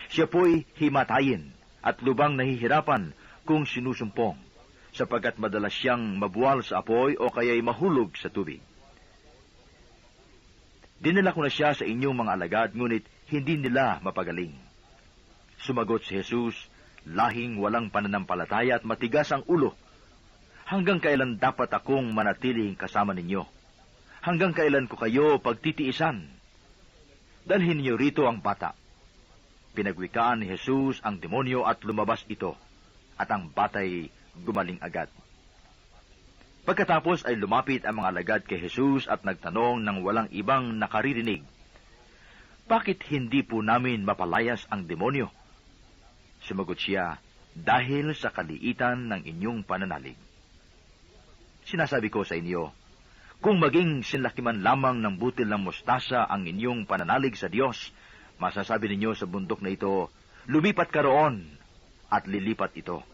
Siya po'y himatayin at lubang nahihirapan kung sinusumpong, sapagkat madalas siyang mabuwal sa apoy o kaya'y mahulog sa tubig. Dinala ko na siya sa inyong mga alagad, ngunit hindi nila mapagaling." Sumagot si Jesus, "Lahing walang pananampalataya at matigas ang ulo. Hanggang kailan dapat akong manatiling kasama ninyo? Hanggang kailan ko kayo pagtitiisan? Dalhin niyo rito ang bata." Pinagwikaan ni Jesus ang demonyo at lumabas ito, at ang bata'y gumaling agad. Pagkatapos ay lumapit ang mga alagad kay Jesus at nagtanong ng walang ibang nakaririnig, "Bakit hindi po namin mapalayas ang demonyo?" Sumagot siya, "Dahil sa kaliitan ng inyong pananalig. Sinasabi ko sa inyo, kung maging sinlakiman lamang ng butil ng mustasa ang inyong pananalig sa Diyos, masasabi ninyo sa bundok na ito, 'Lumipat ka roon,' at lilipat ito.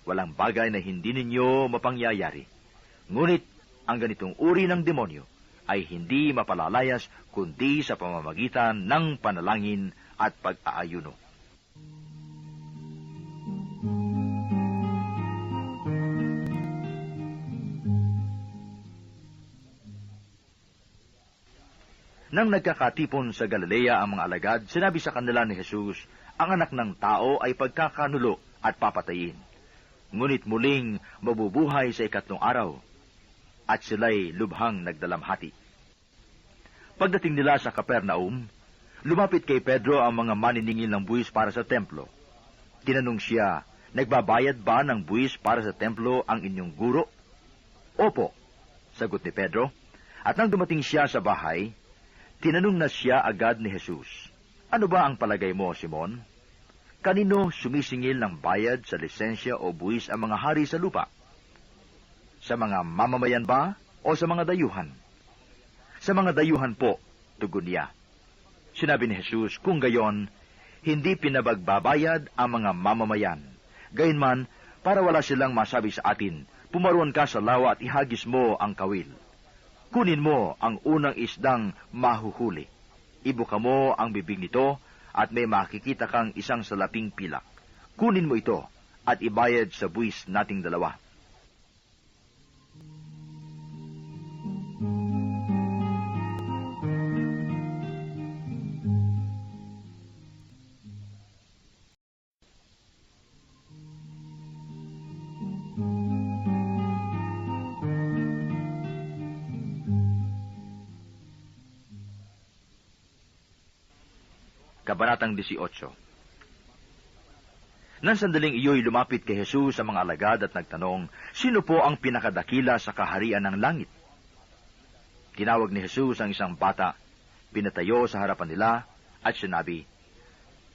Walang bagay na hindi ninyo mapangyayari. Ngunit ang ganitong uri ng demonyo ay hindi mapalalayas kundi sa pamamagitan ng panalangin at pag-aayuno." Nang nagkakatipon sa Galilea ang mga alagad, sinabi sa kanila ni Jesus, ang anak ng tao ay pagkakanulo at papatayin. Ngunit muling mabubuhay sa ikatlong araw, at sila'y lubhang nagdalamhati. Pagdating nila sa Capernaum, lumapit kay Pedro ang mga maniningil ng buwis para sa templo. Tinanong siya, "Nagbabayad ba ng buwis para sa templo ang inyong guro?" "Opo," sagot ni Pedro. At nang dumating siya sa bahay, tinanong na siya agad ni Jesus, "Ano ba ang palagay mo, Simon? Kanino sumisingil ng bayad sa lisensya o buwis ang mga hari sa lupa? Sa mga mamamayan ba o sa mga dayuhan?" "Sa mga dayuhan po," tugon niya. Sinabi ni Jesus, "Kung gayon, hindi pinabagbabayad ang mga mamamayan. Gayunman, para wala silang masabi sa atin, pumaruan ka sa lawa at ihagis mo ang kawil. Kunin mo ang unang isdang mahuhuli. Ibuka mo ang bibig nito at may makikita kang isang salaping pilak. Kunin mo ito at ibayad sa buwis nating dalawa." Kabanatang 18. Nang sandaling iyo'y lumapit kay Jesus sa mga alagad at nagtanong, "Sino po ang pinakadakila sa kaharian ng langit?" Tinawag ni Jesus ang isang bata, pinatayo sa harapan nila, at sinabi,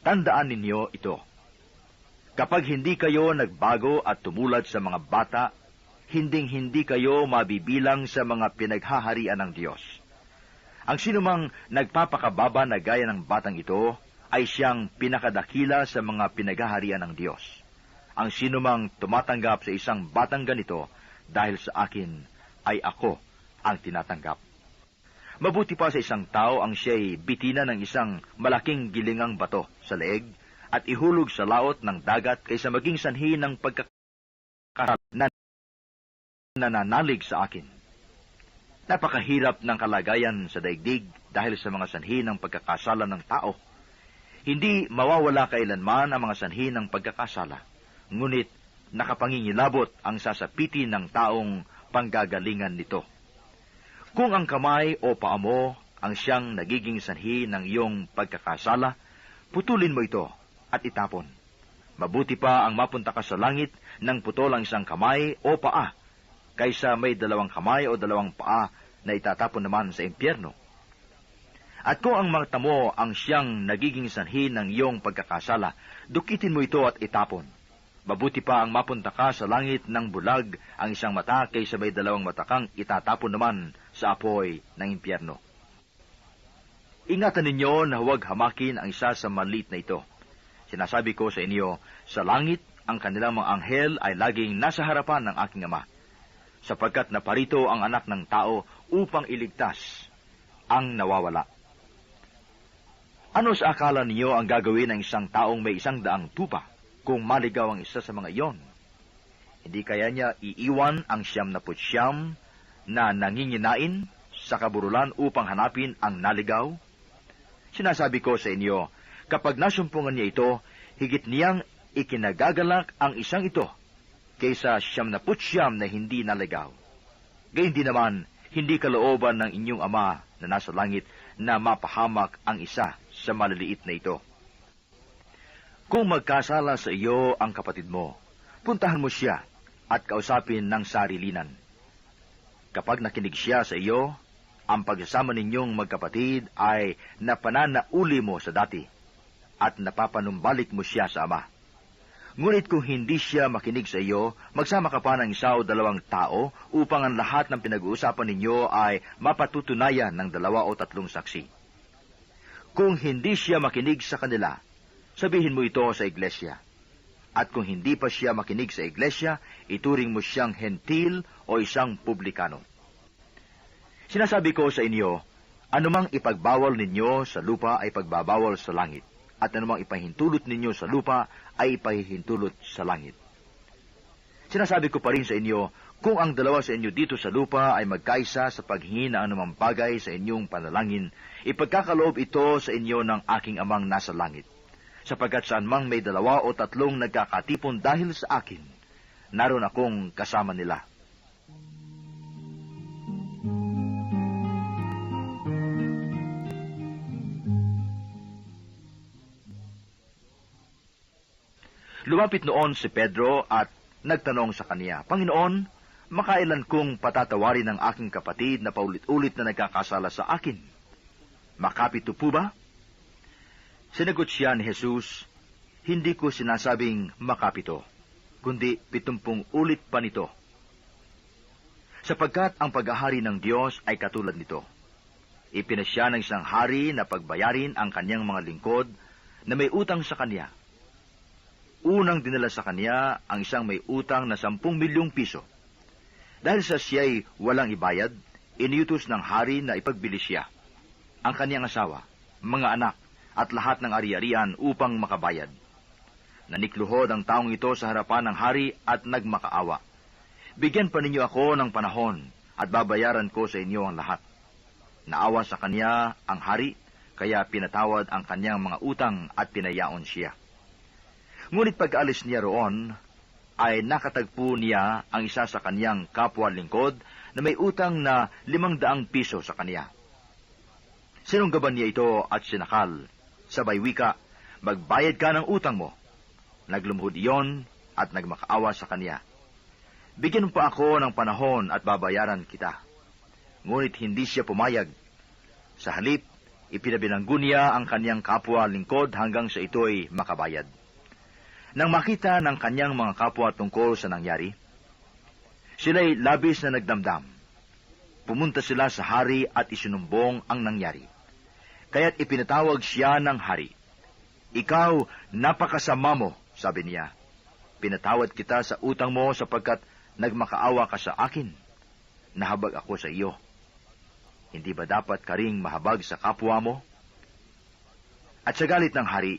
"Tandaan ninyo ito. Kapag hindi kayo nagbago at tumulad sa mga bata, hinding-hindi kayo mabibilang sa mga pinaghaharian ng Diyos. Ang sinumang nagpapakababa na gaya ng batang ito ay siyang pinakadakila sa mga pinaghaharian ng Diyos. Ang sinumang tumatanggap sa isang batang ganito dahil sa akin ay ako ang tinatanggap. Mabuti pa sa isang tao ang siya'y bitina ng isang malaking gilingang bato sa leeg at ihulog sa laot ng dagat kaysa maging sanhi ng pagkakasala na nananalig sa akin. Napakahirap ng kalagayan sa daigdig dahil sa mga sanhi ng pagkakasala ng tao. Hindi mawawala kailanman ang mga sanhi ng pagkakasala, ngunit nakapangingilabot ang sasapitin ng taong panggagalingan nito. Kung ang kamay o paa mo ang siyang nagiging sanhi ng iyong pagkakasala, putulin mo ito at itapon. Mabuti pa ang mapunta ka sa langit nang putol ang isang kamay o paa, kaysa may dalawang kamay o dalawang paa na itatapon naman sa impyerno. At kung ang mata mo ang siyang nagiging sanhi ng iyong pagkakasala, dukitin mo ito at itapon. Mabuti pa ang mapunta ka sa langit ng bulag ang isang mata kaysa may dalawang mata kang itatapon naman sa apoy ng impyerno. Ingatan ninyo na huwag hamakin ang isa sa maliit na ito. Sinasabi ko sa inyo, sa langit ang kanilang mga anghel ay laging nasa harapan ng aking Ama, sapagkat naparito ang anak ng tao upang iligtas ang nawawala. Ano sa akala niyo ang gagawin ng isang taong may 100 tupa kung maligaw ang isa sa mga iyon? Hindi kaya niya iiwan ang 99 na nanginginain sa kaburulan upang hanapin ang naligaw? Sinasabi ko sa inyo, kapag nasumpungan niya ito, higit niyang ikinagagalak ang isang ito kaysa 99 na hindi naligaw. Gayun din naman, hindi kalooban ng inyong Ama na nasa langit na mapahamak ang isa sa maliliit na ito. Kung magkasala sa iyo ang kapatid mo, puntahan mo siya at kausapin ng sarilinan. Kapag nakinig siya sa iyo, ang pagsasama ninyong magkapatid ay napananauli mo sa dati at napapanumbalik mo siya sa Ama. Ngunit kung hindi siya makinig sa iyo, magsama ka pa ng 1 o 2 tao upang ang lahat ng pinag-uusapan ninyo ay mapatutunayan ng 2 o 3 saksi. Kung hindi siya makinig sa kanila, sabihin mo ito sa iglesia. At kung hindi pa siya makinig sa iglesia, ituring mo siyang hentil o isang publikano. Sinasabi ko sa inyo, anumang ipagbawal ninyo sa lupa ay pagbabawal sa langit, at anumang ipahintulot ninyo sa lupa ay ipahintulot sa langit. Sinasabi ko pa rin sa inyo, kung ang 2 sa inyo dito sa lupa ay magkaisa sa paghingi ng anumang bagay sa inyong panalangin, ipagkakaloob ito sa inyo ng aking Amang nasa langit. Sapagkat saan mang may 2 o 3 nagkakatipon dahil sa akin, naroon akong kasama nila. Lumapit noon si Pedro at nagtanong sa kaniya, Panginoon, makailan kong patatawarin ang aking kapatid na paulit-ulit na nagkakasala sa akin? Makapito po ba? Sinagot siya ni Jesus, hindi ko sinasabing makapito, kundi 70 ulit pa nito. Sapagkat ang paghahari ng Diyos ay katulad nito. Ipinasya ng isang hari na pagbayarin ang kanyang mga lingkod na may utang sa kanya. Unang dinala sa kanya ang isang may utang na 10 milyong piso. Dahil sa siya'y walang ibayad, iniutos ng hari na ipagbili siya, ang kanyang asawa, mga anak, at lahat ng ari-arian upang makabayad. Nanikluhod ang taong ito sa harapan ng hari at nagmakaawa. Bigyan pa ninyo ako ng panahon at babayaran ko sa inyo ang lahat. Naawa sa kanya ang hari, kaya pinatawad ang kanyang mga utang at pinayaon siya. Ngunit pag-alis niya roon, ay nakatagpo niya ang isa sa kaniyang kapwa-lingkod na may utang na 500 piso sa kaniya. Sinunggaban niya ito at sinakal. Sabay wika, magbayad ka ng utang mo. Naglumuhod iyon at nagmakaawa sa kaniya. Bigyan mo pa ako ng panahon at babayaran kita. Ngunit hindi siya pumayag. Sa halip, ipinabilanggo niya ang kaniyang kapwa-lingkod hanggang sa ito'y makabayad. Nang makita ng kanyang mga kapwa tungkol sa nangyari, sila'y labis na nagdamdam. Pumunta sila sa hari at isinumbong ang nangyari. Kaya't ipinatawag siya ng hari. Ikaw, napakasama mo, sabi niya. Pinatawad kita sa utang mo sapagkat nagmakaawa ka sa akin. Nahabag ako sa iyo. Hindi ba dapat ka ring mahabag sa kapwa mo? At sa galit ng hari,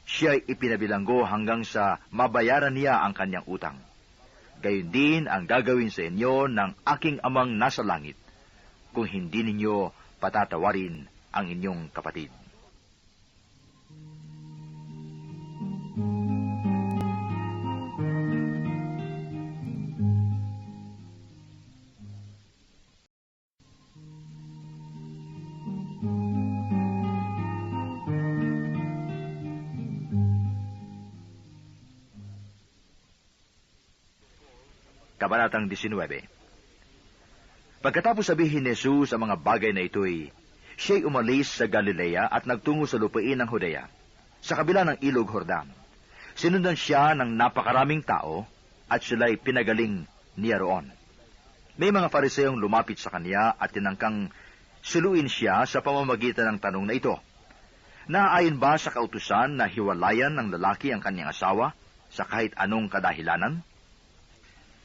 siya'y ipinabilanggo hanggang sa mabayaran niya ang kanyang utang. Gayon din ang gagawin sa inyo ng aking Amang nasa langit, kung hindi ninyo patatawarin ang inyong kapatid. Kabanatang 19. Pagkatapos sabihin ni Jesus ang mga bagay na ito'y, siya'y umalis sa Galilea at nagtungo sa lupain ng Judea, sa kabila ng ilog Jordan. Sinundan siya ng napakaraming tao at sila'y pinagaling niya roon. May mga Fariseyong lumapit sa kanya at tinangkang siluin siya sa pamamagitan ng tanong na ito. Naayon ba sa kautusan na hiwalayan ng lalaki ang kanyang asawa sa kahit anong kadahilanan?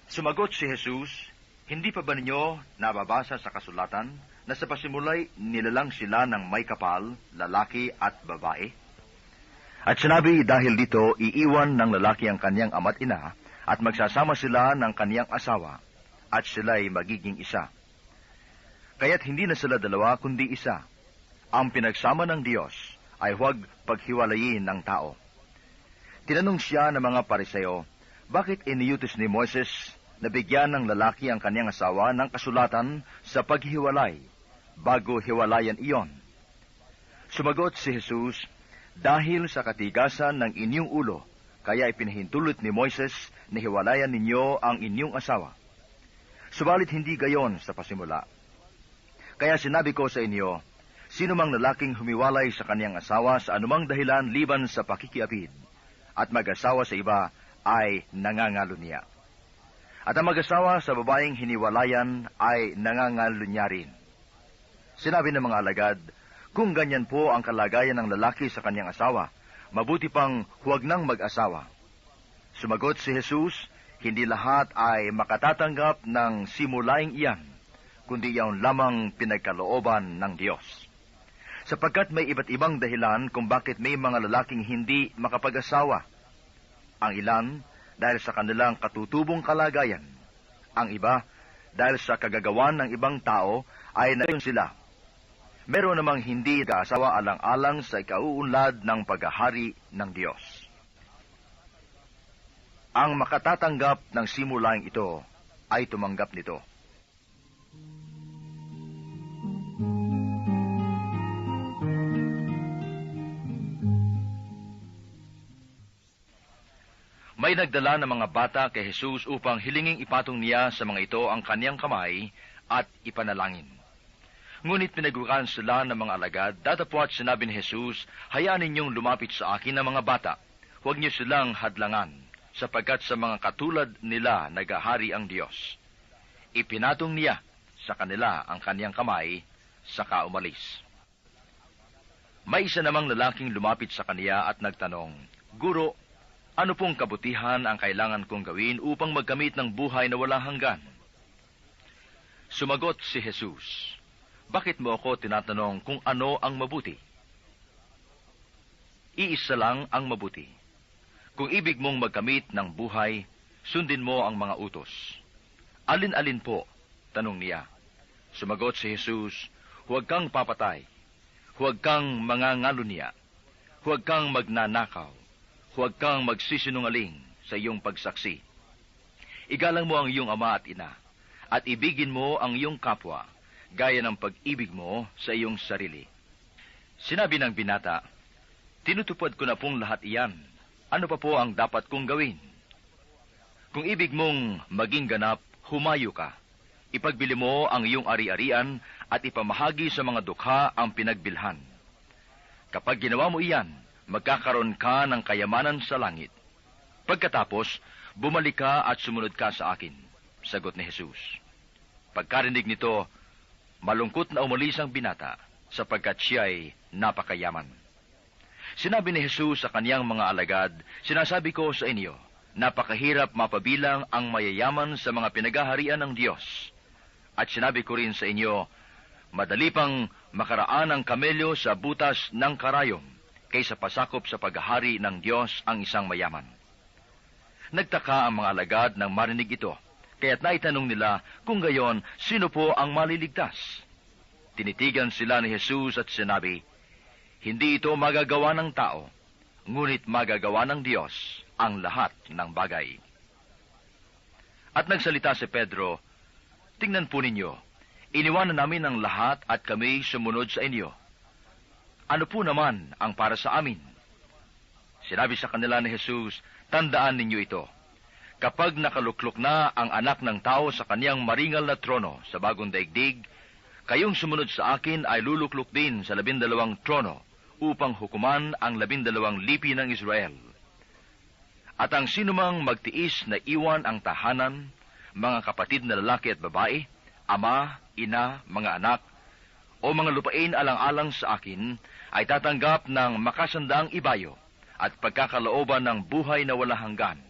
Sumagot si Jesus, hindi pa ba ninyo nababasa sa kasulatan na sa pasimulay nilalang sila ng may kapal, lalaki at babae? At sinabi dahil dito, iiwan ng lalaki ang kanyang ama't ina at magsasama sila ng kanyang asawa at sila'y magiging isa. Kaya't hindi na sila dalawa kundi isa. Ang pinagsama ng Diyos ay huwag paghiwalayin ng tao. Tinanong siya ng mga Pariseo, bakit iniutos ni Moises na bigyan ng lalaki ang kanyang asawa ng kasulatan sa paghiwalay bago hiwalayan iyon? Sumagot si Jesus, dahil sa katigasan ng inyong ulo, kaya ipinahintulot ni Moises na hiwalayan ninyo ang inyong asawa. Subalit hindi gayon sa pasimula. Kaya sinabi ko sa inyo, sino mang lalaking humiwalay sa kaniyang asawa sa anumang dahilan liban sa pakikiapid, at mag-asawa sa iba ay nangangalo niya. At ang mag-asawa sa babaeng hiniwalayan ay nangangalo niya rin. Sinabi ng mga alagad, kung ganyan po ang kalagayan ng lalaki sa kanyang asawa, mabuti pang huwag nang mag-asawa. Sumagot si Jesus, hindi lahat ay makatatanggap ng simulaing iyan, kundi iyon lamang pinagkalooban ng Diyos. Sapagkat may iba't ibang dahilan kung bakit may mga lalaking hindi makapag-asawa. Ang ilan, dahil sa kanilang katutubong kalagayan. Ang iba, dahil sa kagagawan ng ibang tao, ay nayon sila. Meron namang hindi nag-aasawa alang-alang sa ikauunlad ng paghahari ng Diyos. Ang makatatanggap ng simulaing ito ay tumanggap nito. May nagdala ng mga bata kay Jesus upang hilinging ipatong niya sa mga ito ang kaniyang kamay at ipanalangin. Ngunit pinagrukan sila ng mga alagad, datapwat sinabi ni Jesus, hayaan ninyong lumapit sa akin ang mga bata. Huwag niyo silang hadlangan, sapagkat sa mga katulad nila nagahari ang Diyos. Ipinatong niya sa kanila ang kaniyang kamay, saka umalis. May isa namang lalaking lumapit sa kaniya at nagtanong, Guro, ano pong kabutihan ang kailangan kong gawin upang magkamit ng buhay na walang hanggan? Sumagot si Jesus, bakit mo ako tinatanong kung ano ang mabuti? Iisa lang ang mabuti. Kung ibig mong magkamit ng buhay, sundin mo ang mga utos. Alin-alin po? Tanong niya. Sumagot si Jesus, huwag kang papatay, huwag kang mangangalunya, huwag kang magnanakaw, huwag kang magsisinungaling sa iyong pagsaksi. Igalang mo ang iyong ama at ina, at ibigin mo ang iyong kapwa, gaya ng pag-ibig mo sa iyong sarili. Sinabi ng binata, tinutupad ko na pong lahat iyan. Ano pa po ang dapat kong gawin? Kung ibig mong maging ganap, humayo ka. Ipagbili mo ang iyong ari-arian at ipamahagi sa mga dukha ang pinagbilhan. Kapag ginawa mo iyan, magkakaroon ka ng kayamanan sa langit. Pagkatapos, bumalik ka at sumunod ka sa akin, sagot ni Jesus. Pagkarinig nito, malungkot na umalis ang binata, sapagkat siya'y napakayaman. Sinabi ni Jesus sa kaniyang mga alagad, sinasabi ko sa inyo, napakahirap mapabilang ang mayayaman sa mga pinagaharian ng Diyos. At sinabi ko rin sa inyo, madali pang makaraan ang kamelyo sa butas ng karayom, kaysa pasakop sa paghahari ng Diyos ang isang mayaman. Nagtaka ang mga alagad nang marinig ito, kaya't naitanong nila kung gayon, sino po ang maliligtas? Tinitigan sila ni Jesus at sinabi, hindi ito magagawa ng tao, ngunit magagawa ng Diyos ang lahat ng bagay. At nagsalita si Pedro, tingnan po ninyo, iniwanan namin ang lahat at kami sumunod sa inyo. Ano po naman ang para sa amin? Sinabi sa kanila ni Jesus, tandaan ninyo ito. Kapag nakaluklok na ang anak ng tao sa kaniyang maringal na trono sa bagong daigdig, kayong sumunod sa akin ay luluklok din sa 12 trono upang hukuman ang 12 lipi ng Israel. At ang sinumang magtiis na iwan ang tahanan, mga kapatid na lalaki at babae, ama, ina, mga anak, o mga lupain alang-alang sa akin, ay tatanggap ng makasandaang ibayo, at pagkakalooban ng buhay na wala hanggan.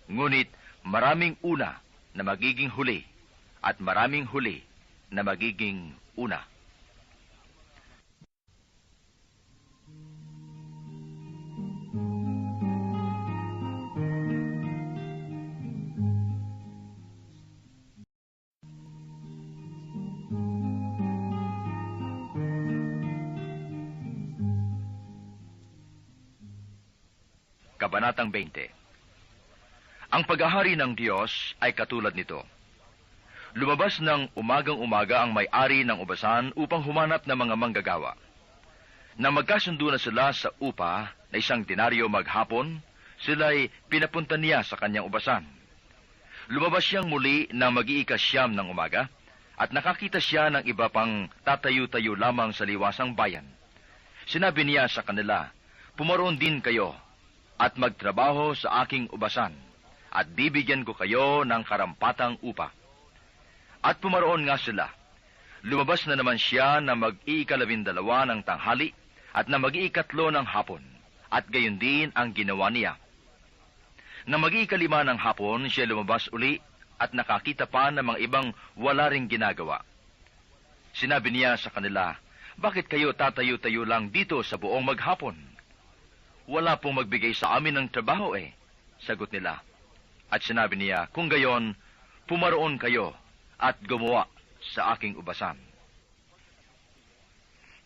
Ngunit maraming una na magiging huli, at maraming huli na magiging una. Kabanatang 20. Ang paghahari ng Diyos ay katulad nito. Lumabas ng umagang-umaga ang may-ari ng ubasan upang humanap ng mga manggagawa. Nang magkasundo na sila sa upa na 1 denaryo maghapon, sila'y pinapunta niya sa kanyang ubasan. Lumabas siyang muli ng mag-iikasyam ng umaga, at nakakita siya ng iba pang tatayo-tayo lamang sa liwasang bayan. Sinabi niya sa kanila, "Pumaroon din kayo at magtrabaho sa aking ubasan, at bibigyan ko kayo ng karampatang upa." At pumaroon nga sila. Lumabas na naman siya na mag-iikalabindalawa ng tanghali at na mag-iikatlo ng hapon, at gayon din ang ginawa niya. Na mag-iikalima ng hapon, siya lumabas uli at nakakita pa ng mga ibang wala ring ginagawa. Sinabi niya sa kanila, "Bakit kayo tatayo-tayo lang dito sa buong maghapon? Wala pong magbigay sa amin ng trabaho eh." Sagot nila. At sinabi niya, "Kung gayon, pumaroon kayo at gumawa sa aking ubasan."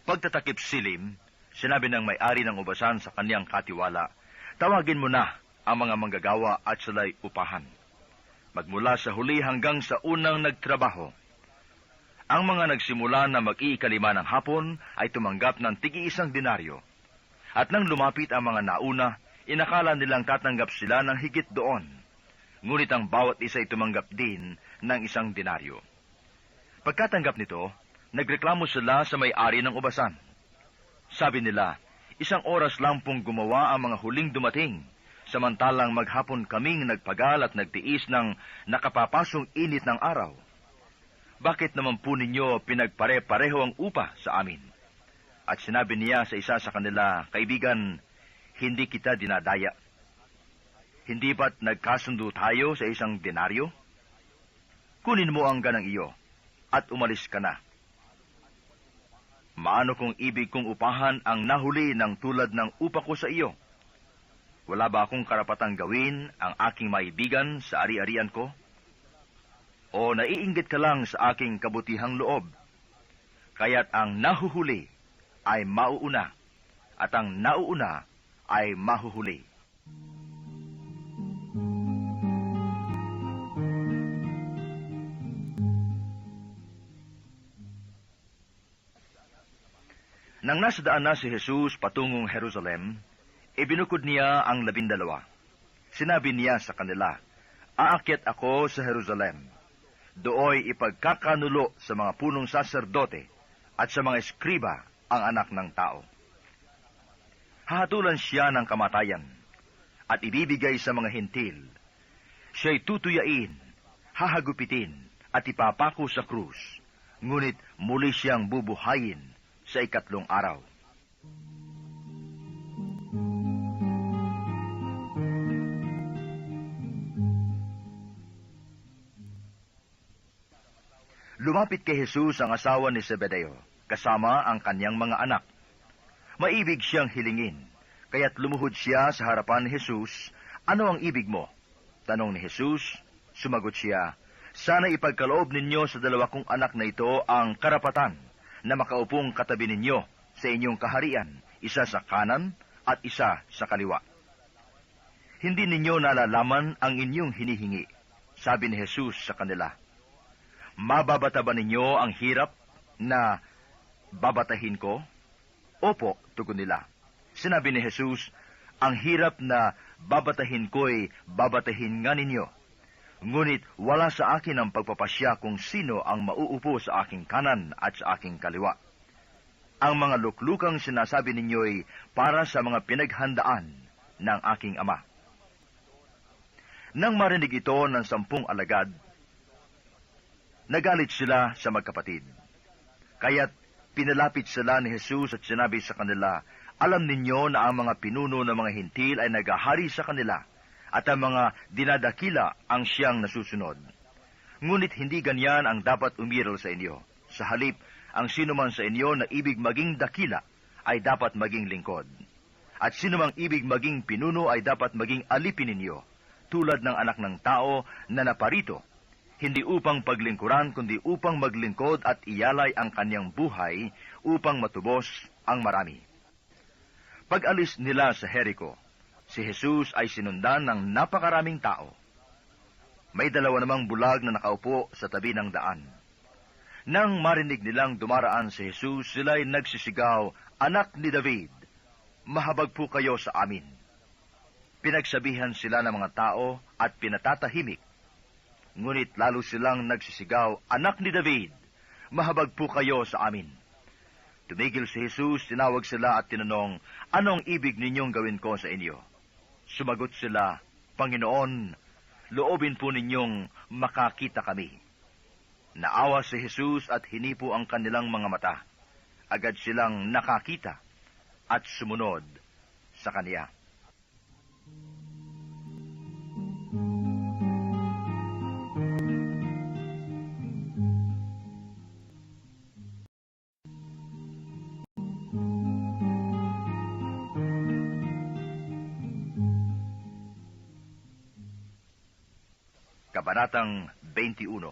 Pagtatakip silim, sinabi ng may-ari ng ubasan sa kaniyang katiwala, "Tawagin mo na ang mga manggagawa at sila'y upahan. Magmula sa huli hanggang sa unang nagtrabaho." Ang mga nagsimula na mag-iikalima ng hapon ay tumanggap ng tig-1 denaryo. At nang lumapit ang mga nauna, inakala nilang tatanggap sila ng higit doon. Ngunit ang bawat isa ay tumanggap din ng 1 denaryo. Pagkatanggap nito, nagreklamo sila sa may-ari ng ubasan. Sabi nila, 1 oras lang pong gumawa ang mga huling dumating, samantalang maghapon kaming nagpagal at nagtiis ng nakapapasong init ng araw. Bakit naman po ninyo pinagpare-pareho ang upa sa amin?" At sinabi niya sa isa sa kanila, "Kaibigan, hindi kita dinadaya. Hindi ba't nagkasundo tayo sa 1 denaryo? Kunin mo ang ganang iyo, at umalis ka na. Maano kung ibig kong upahan ang nahuli ng tulad ng upa ko sa iyo? Wala ba akong karapatang gawin ang aking maibigan sa ari-arian ko? O naiinggit ka lang sa aking kabutihang loob? Kaya't ang nahuhuli ay mauuna, at ang nauuna ay mahuhuli." Nang nasa daan na si Jesus patungong Jerusalem, ibinukod niya ang 12. Sinabi niya sa kanila, "Aakyat ako sa Jerusalem. Dooy ipagkakanulo sa mga punong saserdote at sa mga eskriba ang anak ng tao. Hahatulan siya ng kamatayan at ibibigay sa mga hintil. Siya'y tutuyain, hahagupitin at ipapako sa krus, ngunit muli siyang bubuhayin sa 3 araw." Lumapit kay Jesus ang asawa ni Zebedeo, kasama ang kanyang mga anak. Maibig siyang hilingin, kaya't lumuhod siya sa harapan ni Jesus. "Ano ang ibig mo?" tanong ni Jesus. Sumagot siya, "Sana ipagkaloob ninyo sa 2 kong anak na ito ang karapatan na makaupong katabi ninyo sa inyong kaharian, isa sa kanan at isa sa kaliwa." "Hindi ninyo nalalaman ang inyong hinihingi," sabi ni Jesus sa kanila. "Mababata ba ninyo ang hirap na babatahin ko?" "Opo," tugon nila. Sinabi ni Jesus, "Ang hirap na babatahin ko'y babatahin nga ninyo. Ngunit wala sa akin ang pagpapasya kung sino ang mauupo sa aking kanan at sa aking kaliwa. Ang mga luklukang sinasabi ninyo'y para sa mga pinaghandaan ng aking ama." Nang marinig ito ng 10 alagad, nagalit sila sa magkapatid. Kaya't pinalapit sila ni Jesus at sinabi sa kanila, Alam ninyo na ang mga pinuno ng mga hintil ay naghahari sa kanila, at ang mga dinadakila ang siyang nasusunod. Ngunit hindi ganyan ang dapat umiral sa inyo. Sa halip, ang sino man sa inyo na ibig maging dakila ay dapat maging lingkod. At sino mang ibig maging pinuno ay dapat maging alipin ninyo, tulad ng anak ng tao na naparito, hindi upang paglingkuran, kundi upang maglingkod at iyalay ang kanyang buhay upang matubos ang marami. Pag-alis nila sa Jericho, si Jesus ay sinundan ng napakaraming tao. May dalawa namang bulag na nakaupo sa tabi ng daan. Nang marinig nilang dumaraan si Jesus, sila'y nagsisigaw, "Anak ni David, mahabag po kayo sa amin." Pinagsabihan sila ng mga tao at pinatatahimik. Ngunit lalo silang nagsisigaw, "Anak ni David, mahabag po kayo sa amin." Tumigil si Jesus, tinawag sila at tinanong, "Anong ibig ninyong gawin ko sa inyo?" Sumagot sila, "Panginoon, loobin po ninyong makakita kami." Naawa si Jesus at hinipo ang kanilang mga mata. Agad silang nakakita at sumunod sa Kaniya. Kabanatang 21.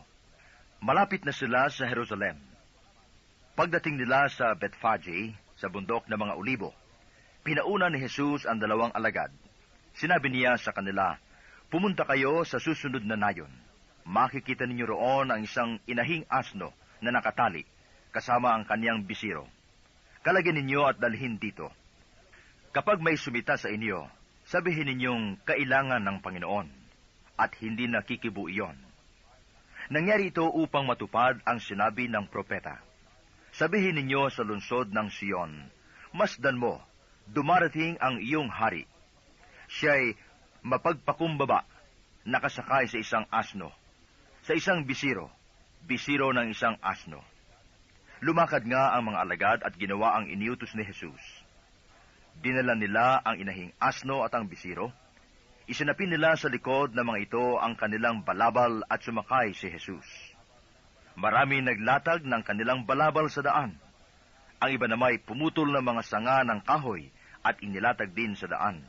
Malapit na sila sa Jerusalem. Pagdating nila sa Bethphage, sa bundok ng mga Olibo, pinauna ni Jesus ang dalawang alagad. Sinabi niya sa kanila, "Pumunta kayo sa susunod na nayon. Makikita ninyo roon ang isang inahing asno na nakatali, kasama ang kaniyang bisiro. Kalagyan ninyo at dalhin dito. Kapag may sumita sa inyo, sabihin ninyong kailangan ng Panginoon, at hindi nakikibu iyon." Nangyari ito upang matupad ang sinabi ng propeta. "Sabihin ninyo sa lungsod ng Sion, masdan mo, dumarating ang iyong hari. Siya'y mapagpakumbaba, nakasakay sa isang asno, sa isang bisiro, bisiro ng isang asno." Lumakad nga ang mga alagad at ginawa ang iniutos ni Jesus. Dinala nila ang inahing asno at ang bisiro. Isinapin nila sa likod ng mga ito ang kanilang balabal at sumakay si Jesus. Marami naglatag ng kanilang balabal sa daan. Ang iba namay pumutol ng mga sanga ng kahoy at inilatag din sa daan.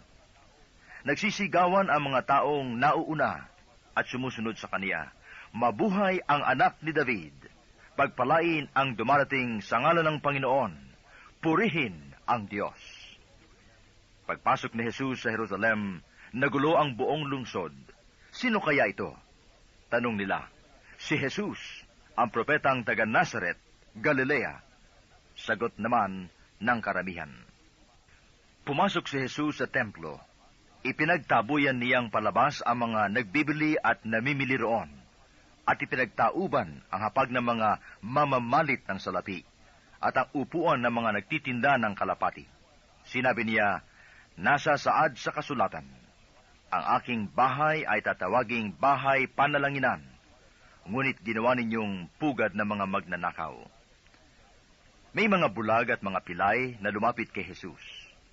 Nagsisigawan ang mga taong nauuna at sumusunod sa kaniya, "Mabuhay ang anak ni David! Pagpalain ang dumarating sa ngalan ng Panginoon! Purihin ang Diyos!" Pagpasok ni Jesus sa Jerusalem, nagulo ang buong lungsod. "Sino kaya ito?" tanong nila. "Si Jesus, ang propetang taga Nazaret, Galilea," sagot naman ng karamihan. Pumasok si Jesus sa templo. Ipinagtabuyan niyang palabas ang mga nagbibili at namimili roon, at ipinagtauban ang hapag ng mga mamamalit ng salapi, at ang upuan ng mga nagtitinda ng kalapati. Sinabi niya, "Nasa saad sa kasulatan, ang aking bahay ay tatawaging bahay panalanginan, ngunit ginawa ninyong pugad ng mga magnanakaw." May mga bulag at mga pilay na lumapit kay Jesus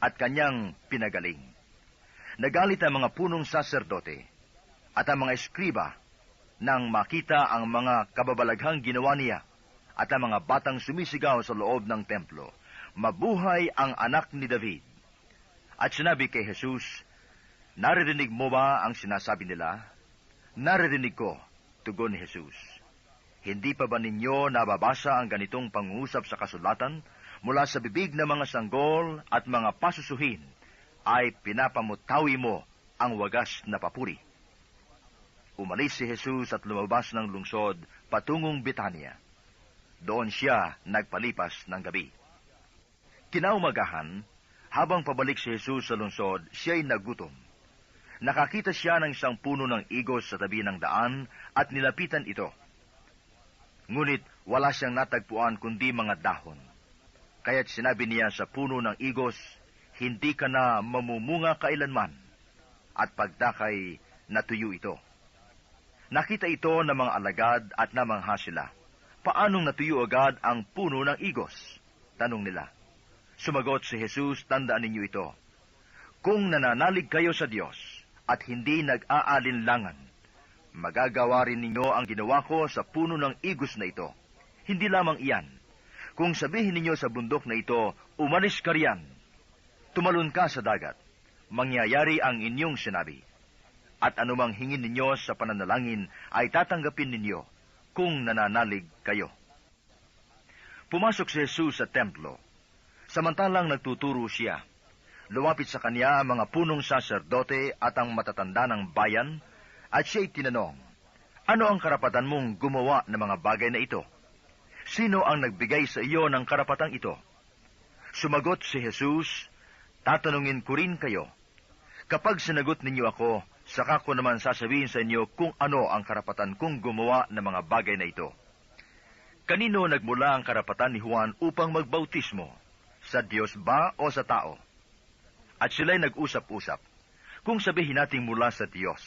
at kanyang pinagaling. Nagalit ang mga punong saserdote at ang mga eskriba nang makita ang mga kababalaghang ginawa niya at ang mga batang sumisigaw sa loob ng templo, "Mabuhay ang anak ni David!" At sinabi kay Jesus, "Naririnig mo ba ang sinasabi nila?" "Naririnig ko," tugon ni Jesus. "Hindi pa ba ninyo nababasa ang ganitong pangungusap sa kasulatan? Mula sa bibig ng mga sanggol at mga pasusuhin ay pinapamutawi mo ang wagas na papuri." Umalis si Jesus at lumabas ng lungsod patungong Betania. Doon siya nagpalipas ng gabi. Kinaumagahan, habang pabalik si Jesus sa lungsod, siya'y nagutom. Nakakita siya ng isang puno ng igos sa tabi ng daan at nilapitan ito. Ngunit wala siyang natagpuan kundi mga dahon. Kaya't sinabi niya sa puno ng igos, "Hindi ka na mamumunga kailanman." At pagdakay, natuyo ito. Nakita ito ng mga alagad at namangha sila. "Paanong natuyo agad ang puno ng igos?" tanong nila. Sumagot si Jesus, tandaan ninyo ito. Kung nananalig kayo sa Diyos at hindi nag-aalinlangan, magagawa rin ninyo ang ginawa ko sa puno ng igos na ito. Hindi lamang iyan. Kung sabihin ninyo sa bundok na ito, umalis ka riyan, tumalon ka sa dagat, mangyayari ang inyong sinabi. At anumang hingin ninyo sa pananalangin ay tatanggapin ninyo kung nananalig kayo. Pumasok si Jesus sa templo. Samantalang nagtuturo siya, lumapit sa kanya ang mga punong saserdote at ang matatanda ng bayan, at siya'y tinanong, ano ang karapatan mong gumawa ng mga bagay na ito? Sino ang nagbigay sa iyo ng karapatang ito? Sumagot si Jesus, tatanungin ko rin kayo. Kapag sinagot ninyo ako, saka ko naman sasabihin sa inyo kung ano ang karapatan kong gumawa ng mga bagay na ito. Kanino nagmula ang karapatan ni Juan upang magbautismo? Sa Diyos ba o sa tao? At sila'y nag-usap-usap. Kung sabihin natin mula sa Diyos,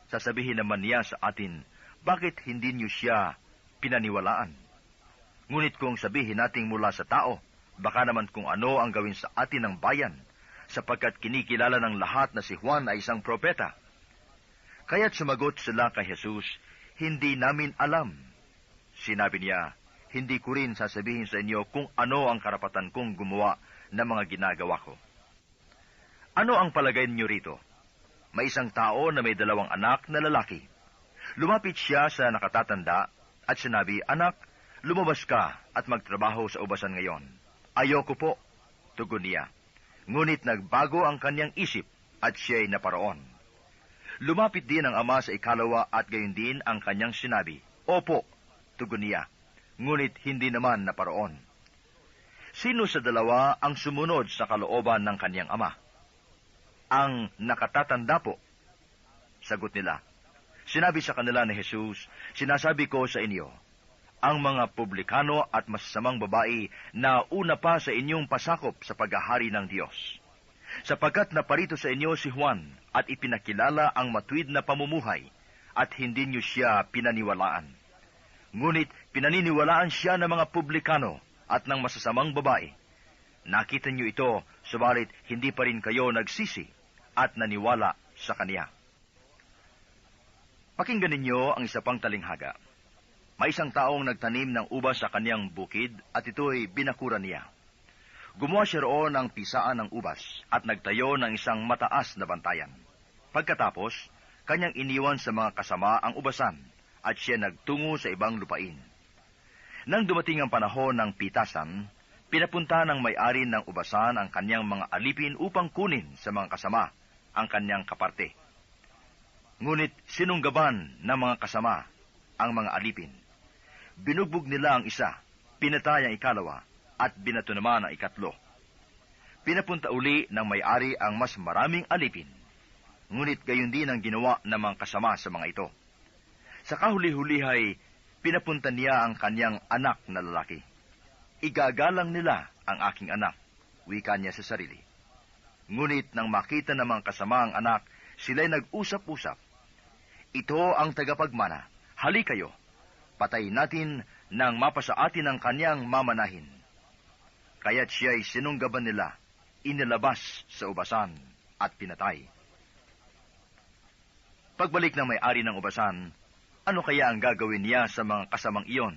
sasabihin naman niya sa atin, bakit hindi niyo siya pinaniwalaan? Ngunit kung sabihin natin mula sa tao, baka naman kung ano ang gawin sa atin ng bayan, sapagkat kinikilala ng lahat na si Juan ay isang propeta. Kaya't sumagot sila kay Jesus, hindi namin alam. Sinabi niya, hindi ko rin sasabihin sa inyo kung ano ang karapatan kong gumawa ng mga ginagawa ko. Ano ang palagay niyo rito? May isang tao na may 2 anak na lalaki. Lumapit siya sa nakatatanda at sinabi, anak, lumabas ka at magtrabaho sa ubasan ngayon. Ayoko po, tugon niya. Ngunit nagbago ang kanyang isip at siya'y naparoon. Lumapit din ang ama sa ikalawa at gayon din ang kanyang sinabi, opo, tugon niya. Ngunit hindi naman naparoon. Sino sa dalawa ang sumunod sa kalooban ng kanyang ama? Ang nakatatanda po. Sagot nila. Sinabi sa kanila ni Jesus, sinasabi ko sa inyo, ang mga publikano at masasamang babae na una pa sa inyong pasakop sa paghahari ng Diyos. Sapagkat naparito sa inyo si Juan at ipinakilala ang matuwid na pamumuhay at hindi niyo siya pinaniwalaan. Ngunit pinaniniwalaan siya ng mga publikano at ng masasamang babae. Nakita niyo ito, subalit hindi pa rin kayo nagsisi at naniwala sa kanya. Pakinggan ninyo ang isa pang talinghaga. May isang taong nagtanim ng ubas sa kaniyang bukid at ito'y binakuran niya. Gumawa siya roon ng pisaan ng ubas at nagtayo ng isang mataas na bantayan. Pagkatapos, kanyang iniwan sa mga kasama ang ubasan at siya nagtungo sa ibang lupain. Nang dumating ang panahon ng pitasan, pinapunta ng may-ari ng ubasan ang kanyang mga alipin upang kunin sa mga kasama ang kanyang kaparte. Ngunit sinunggaban ng mga kasama ang mga alipin. Binugbog nila ang isa, pinatay ang ikalawa, at binato naman ang ikatlo. Pinapunta uli ng may-ari ang mas maraming alipin. Ngunit gayon din ang ginawa ng mga kasama sa mga ito. Sa kahuli-hulihay, pinapunta niya ang kanyang anak na lalaki. Igagalang nila ang aking anak, wika niya sa sarili. Ngunit nang makita ng mga kasama ang anak, sila'y nag-usap-usap. Ito ang tagapagmana, hali kayo. Patayin natin nang mapasa atin ang kanyang mamanahin. Kaya't siya'y sinunggaban nila, inilabas sa ubasan at pinatay. Pagbalik ng may-ari ng ubasan, ano kaya ang gagawin niya sa mga kasamang iyon?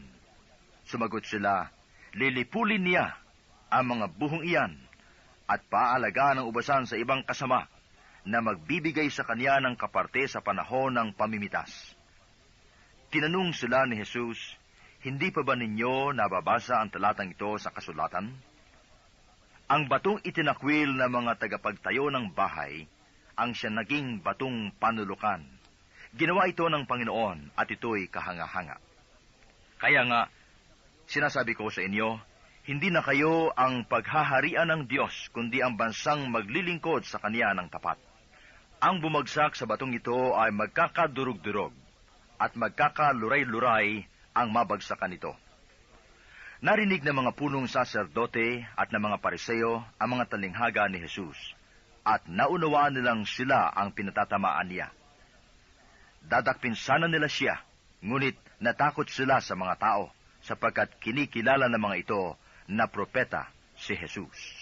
Sumagot sila, lilipulin niya ang mga buhong iyan at paalagaan ng ubasan sa ibang kasama na magbibigay sa kanya ng kaparte sa panahon ng pamimitas. Tinanong sila ni Jesus, hindi pa ba ninyo nababasa ang talatang ito sa kasulatan? Ang batong itinakwil ng mga tagapagtayo ng bahay, ang siya naging batong panulukan. Ginawa ito ng Panginoon at ito'y kahanga-hanga. Kaya nga, sinasabi ko sa inyo, hindi na kayo ang paghaharian ng Diyos, kundi ang bansang maglilingkod sa Kanya ng tapat. Ang bumagsak sa batong ito ay magkakadurog-durog, at magkakaluray-luray ang mabagsakan nito. Narinig ng mga punong saserdote at ng mga pariseo ang mga talinghaga ni Jesus, at naunawaan nilang sila ang pinatatamaan niya. Dadakpin sana nila siya, ngunit natakot sila sa mga tao, sapagkat kinikilala ng mga ito na propeta si Jesus.